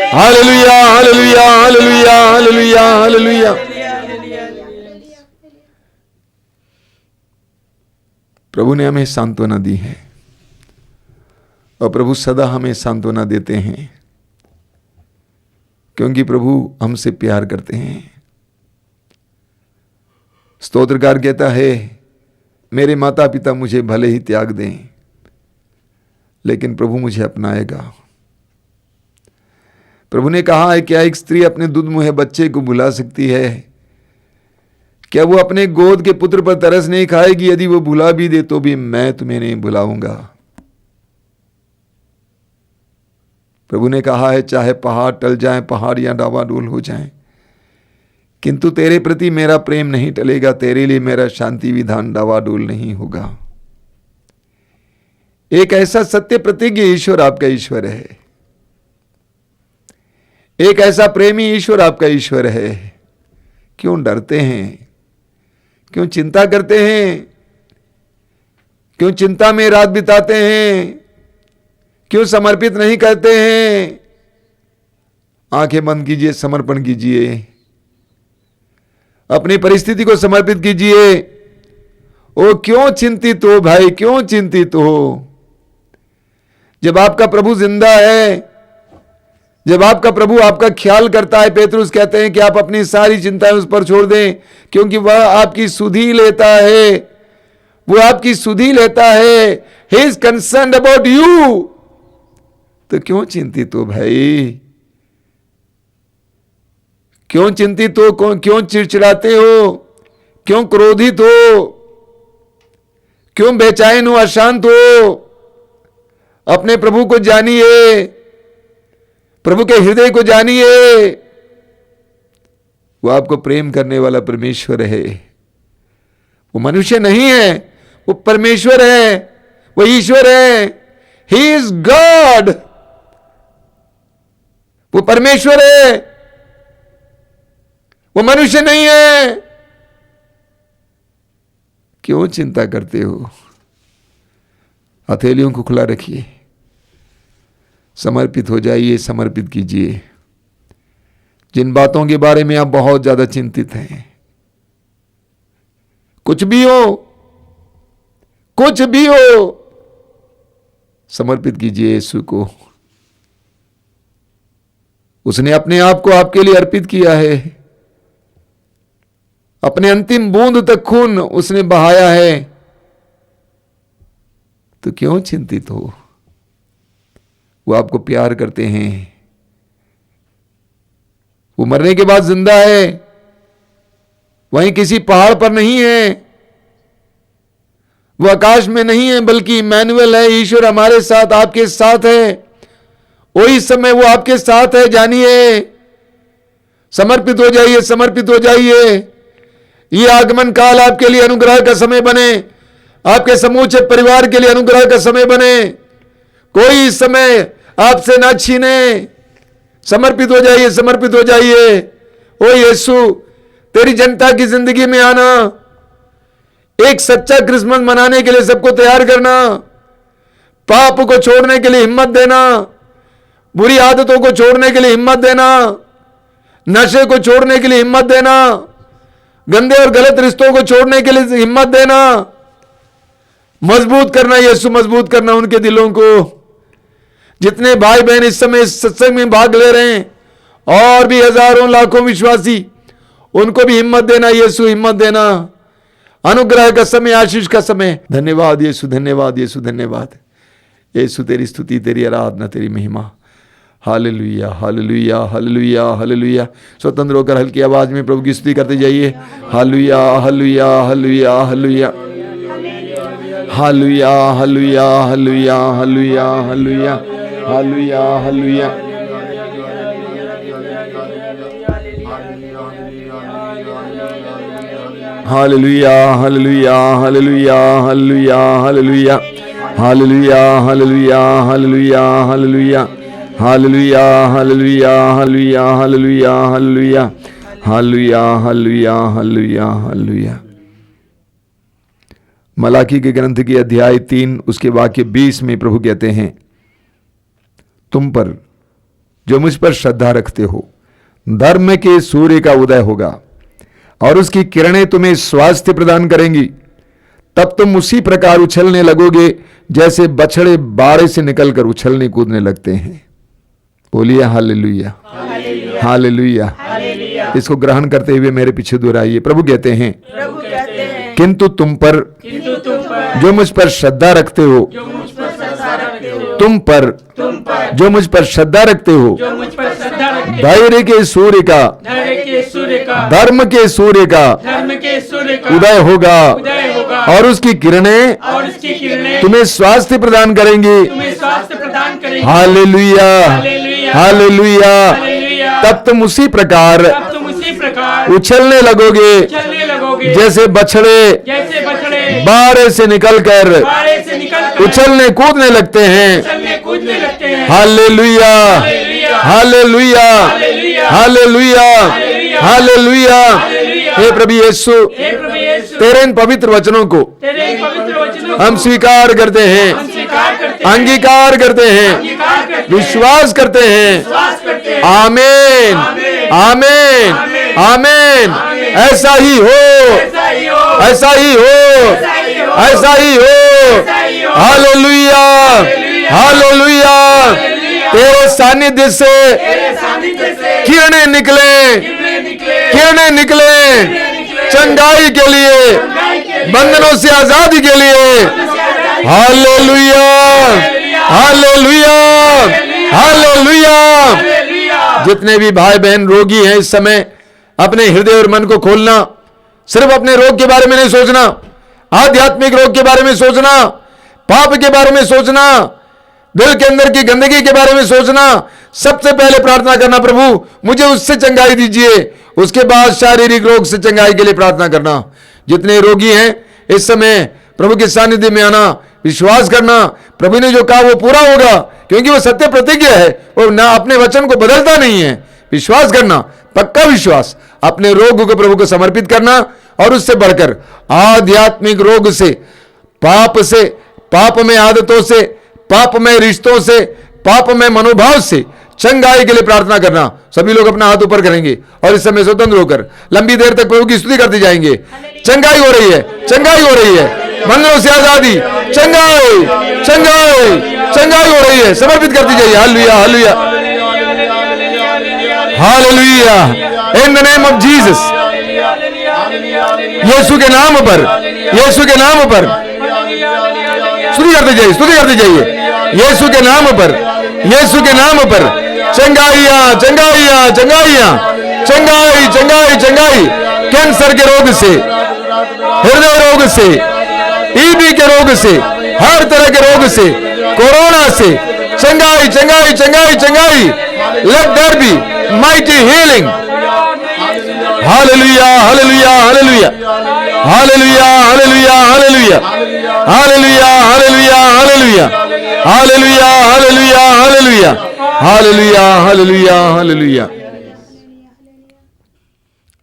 hallelujah, hallelujah, hallelujah, hallelujah, हालेलुया। प्रभु ने हमें सांत्वना दी है और प्रभु सदा हमें सांत्वना देते हैं, क्योंकि प्रभु हमसे प्यार करते हैं। स्तोत्रकार कहता है मेरे माता पिता मुझे भले ही त्याग दें, लेकिन प्रभु मुझे अपनाएगा। प्रभु ने कहा है क्या एक स्त्री अपने दुधमुहे बच्चे को भुला सकती है? क्या वो अपने गोद के पुत्र पर तरस नहीं खाएगी? यदि वो भुला भी दे तो भी मैं तुम्हें नहीं भुलाऊंगा। प्रभु ने कहा है चाहे पहाड़ टल जाएं, पहाड़ियां डावाडोल हो जाएं, किंतु तेरे प्रति मेरा प्रेम नहीं टलेगा, तेरे लिए मेरा शांति विधान डावाडोल नहीं होगा। एक ऐसा सत्य प्रतिज्ञ ईश्वर आपका ईश्वर है, एक ऐसा प्रेमी ईश्वर आपका ईश्वर है। क्यों डरते हैं? क्यों चिंता करते हैं? क्यों चिंता में रात बिताते हैं? क्यों समर्पित नहीं करते हैं? आंखें बंद कीजिए, समर्पण कीजिए, अपनी परिस्थिति को समर्पित कीजिए। ओ क्यों चिंतित हो भाई, क्यों चिंतित हो? जब आपका प्रभु जिंदा है, जब आपका प्रभु आपका ख्याल करता है, पेतरुस कहते हैं कि आप अपनी सारी चिंताएं उस पर छोड़ दें, क्योंकि वह आपकी सुधि लेता है, वो आपकी सुधि लेता है। He is concerned about you. तो क्यों चिंतित हो भाई? क्यों चिंतित हो? क्यों चिड़चिड़ाते हो? क्यों क्रोधित हो? क्यों बेचैन हो, अशांत हो? अपने प्रभु को जानिए, प्रभु के हृदय को जानिए। वो आपको प्रेम करने वाला परमेश्वर है, वो मनुष्य नहीं है, वो परमेश्वर है, वो ईश्वर है। ही इज गॉड, वो परमेश्वर है, वो मनुष्य नहीं है। क्यों चिंता करते हो? हथेलियों को खुला रखिए, समर्पित हो जाइए, समर्पित कीजिए। जिन बातों के बारे में आप बहुत ज्यादा चिंतित हैं, कुछ भी हो, कुछ भी हो, समर्पित कीजिए यीशु को। उसने अपने आप को आपके लिए अर्पित किया है, अपने अंतिम बूंद तक खून उसने बहाया है। तो क्यों चिंतित हो? वो आपको प्यार करते हैं, वो मरने के बाद जिंदा है, वहीं किसी पहाड़ पर नहीं है, वो आकाश में नहीं है, बल्कि इमैनुअल है, ईश्वर हमारे साथ, आपके साथ है। वही समय वो आपके साथ है, जानिए। समर्पित हो जाइए, समर्पित हो जाइए। ये आगमन काल आपके लिए अनुग्रह का समय बने, आपके समूचे परिवार के लिए अनुग्रह का समय बने। कोई इस समय आपसे ना छीने। समर्पित हो जाइए, समर्पित हो जाइए। ओ यीशु, तेरी जनता की जिंदगी में आना, एक सच्चा क्रिसमस मनाने के लिए सबको तैयार करना, पाप को छोड़ने के लिए हिम्मत देना, बुरी आदतों को छोड़ने के लिए हिम्मत देना, नशे को छोड़ने के लिए हिम्मत देना, गंदे और गलत रिश्तों को छोड़ने के लिए हिम्मत देना, मजबूत करना यीशु, मजबूत करना उनके दिलों को। जितने भाई बहन इस समय इस सत्संग में भाग ले रहे हैं, और भी हजारों लाखों विश्वासी, उनको भी हिम्मत देना यीशु, हिम्मत देना। अनुग्रह का समय, आशीष का समय। धन्यवाद यीशु, धन्यवाद यीशु, धन्यवाद यीशु। तेरी स्तुति, तेरी आराधना, तेरी महिमा। हालेलुया, हालेलुया, हालेलुया, हालेलुया। स्वतंत्र होकर हल्की आवाज में प्रभु की स्तुति करते जाइए। हालेलुया, hallelujah, hallelujah, hallelujah, hallelujah, hallelujah, hallelujah, hallelujah, hallelujah, hallelujah, hallelujah. Hallelujah, hallelujah, hallelujah, hallelujah, hallelujah, hallelujah, hallelujah, hallelujah, hallelujah, hallelujah, hallelujah, hallelujah, hallelujah, hallelujah, hallelujah, hallelujah, hallelujah, hallelujah. Malachi के ग्रंथ की अध्याय 3 उसके वाक्य 20 में प्रभु कहते हैं, तुम पर जो मुझ पर श्रद्धा रखते हो, धर्म के सूर्य का उदय होगा और उसकी किरणें तुम्हें स्वास्थ्य प्रदान करेंगी। तब तुम उसी प्रकार उछलने लगोगे जैसे बछड़े बाड़े से निकलकर उछलने कूदने लगते हैं। बोलिए हालेलुया, हालेलुया। इसको ग्रहण करते हुए मेरे पीछे दोहराइए। प्रभु कहते हैं, किंतु तुम पर जो मुझ पर श्रद्धा रखते हो, तुम पर जो मुझ पर श्रद्धा रखते हो, धैर्य के सूर्य का, धर्म के सूर्य का उदय होगा और उसकी किरणें तुम्हें स्वास्थ्य प्रदान करेंगी। Hallelujah, hallelujah. तब तुम उसी प्रकार उछलने लगोगे जैसे बछड़े बाड़े से निकलकर उछलने कूदने लगते हैं। हालेलुया, हालेलुया, हालेलुया, हालेलुया। हे प्रभु यीशु, तेरे इन पवित्र वचनों को हम स्वीकार करते हैं, अंगीकार करते हैं, विश्वास करते हैं। आमीन, आमीन, आमीन। ऐसा ही हो, ऐसा ही हो, ऐसा ही हो। Hallelujah, hallelujah. तेरे सानिध्य से किरणें निकले, किरणें निकले चंगाई के लिए, बंधनों से आजादी के लिए। Hallelujah, hallelujah, hallelujah. जितने भी भाई बहन रोगी हैं इस समय, अपने हृदय और मन को खोलना। सिर्फ अपने रोग के बारे में नहीं सोचना, आध्यात्मिक रोग के बारे में सोचना, पाप के बारे में सोचना, दिल के अंदर की गंदगी के बारे में सोचना। सबसे पहले प्रार्थना करना, प्रभु मुझे उससे चंगाई दीजिए। उसके बाद शारीरिक रोग से चंगाई के लिए प्रार्थना करना। जितने रोगी हैं इस समय प्रभु के सानिध्य में आना, विश्वास करना, प्रभु ने जो कहा वो पूरा होगा, क्योंकि वो सत्य प्रतिज्ञा है, वो ना अपने वचन को बदलता नहीं है। विश्वास करना, पक्का विश्वास, अपने रोग को प्रभु को समर्पित करना और उससे बढ़कर आध्यात्मिक रोग से, पाप में आदतों से, पाप में रिश्तों से, पाप में मनोभाव से चंगाई के लिए प्रार्थना करना। सभी लोग अपना हाथ ऊपर करेंगे और इस समय स्वतंत्र होकर लंबी देर तक प्रभु की स्तुति करते जाएंगे। चंगाई हो रही है, चंगाई हो रही है, बंधनों से आजादी, चंगाई, चंगाई, चंगाई हो रही है। समर्पित करती जाइए। हालेलुया, हालेलुया, हालेलुया। In the name of Jesus, Yeshu के नाम पर, यीशु के नाम पर स्तुति करते जाइए, स्तुति करते जाइए। यीशु के नाम पर, यीशु के नाम पर चंगाइयां, चंगाइयां, चंगाइयां, चंगाई, चंगाई, चंगाई। कैंसर के रोग से, हृदय रोग से, टीबी के रोग से, हर तरह के रोग से, कोरोना से चंगाई चंगाई चंगाई चंगाई। Let there be mighty healing. Hallelujah hallelujah hallelujah hallelujah hallelujah hallelujah hallelujah hallelujah hallelujah hallelujah hallelujah hallelujah hallelujah hallelujah hallelujah.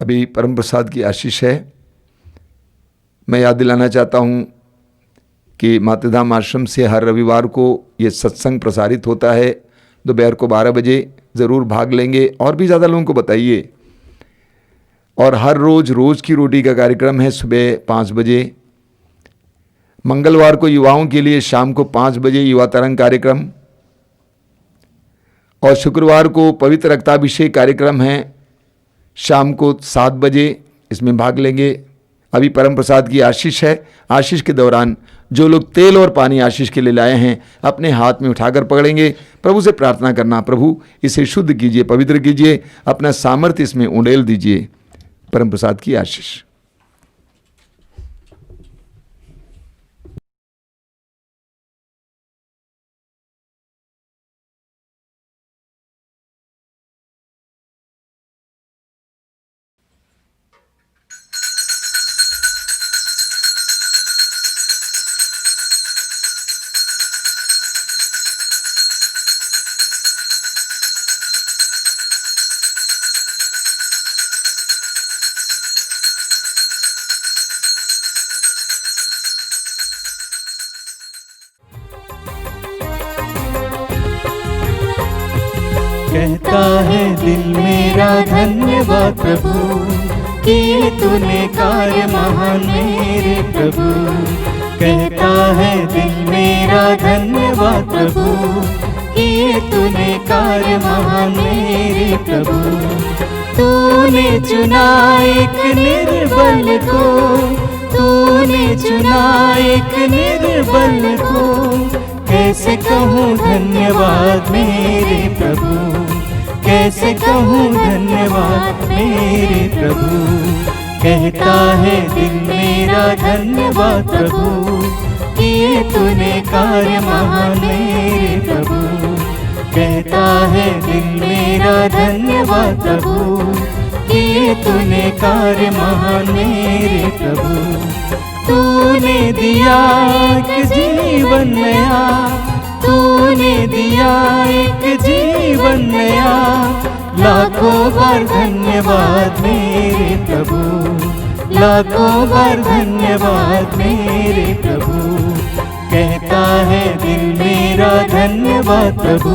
अभी परम प्रसाद की आशीष है। मैं याद दिलाना चाहता हूं कि मातृधाम आश्रम से हर रविवार को ये सत्संग प्रसारित होता है दोपहर को 12 बजे। ज़रूर भाग लेंगे और भी ज़्यादा लोगों को बताइए। और हर रोज़ की रोटी का कार्यक्रम है सुबह 5 बजे। मंगलवार को युवाओं के लिए शाम को 5 बजे युवा तरंग कार्यक्रम, और शुक्रवार को पवित्र रक्ताभिषेक कार्यक्रम है शाम को 7 बजे। इसमें भाग लेंगे। अभी परम प्रसाद की आशीष है। आशीष के दौरान जो लोग तेल और पानी आशीष के लिए लाए हैं अपने हाथ में उठाकर पकड़ेंगे। प्रभु से प्रार्थना करना, प्रभु इसे शुद्ध कीजिए, पवित्र कीजिए, अपना सामर्थ्य इसमें उंडेल दीजिए। परम प्रसाद की आशीष।
कहता है दिल मेरा धन्यवाद प्रभु, किए तूने कार्य महान मेरे प्रभु। कहता है दिल मेरा धन्यवाद प्रभु, किए तूने कार्य महान मेरे प्रभु। तूने चुना एक निर्बल को, तूने चुना एक निर्बल को, कैसे कहूँ धन्यवाद मेरे प्रभु, कैसे कहूँ धन्यवाद मेरे प्रभु। कहता है दिल मेरा धन्यवाद प्रभु, किए तूने कार्य महान मेरे प्रभु। कहता है दिल मेरा धन्यवाद प्रभु, किए तूने कार्य महान मेरे प्रभु। तूने दिया एक जीवन नया, तूने दिया एक जीवन नया, लाखों बार धन्यवाद मेरे प्रभु, लाखों बार धन्यवाद मेरे प्रभु। कहता है दिल मेरा धन्यवाद प्रभु,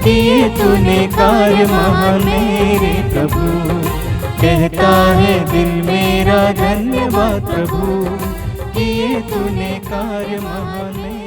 किए तूने कार्य महान मेरे प्रभु। कहता है दिल मेरा धन्यवाद प्रभु, किए तूने कार्य महान।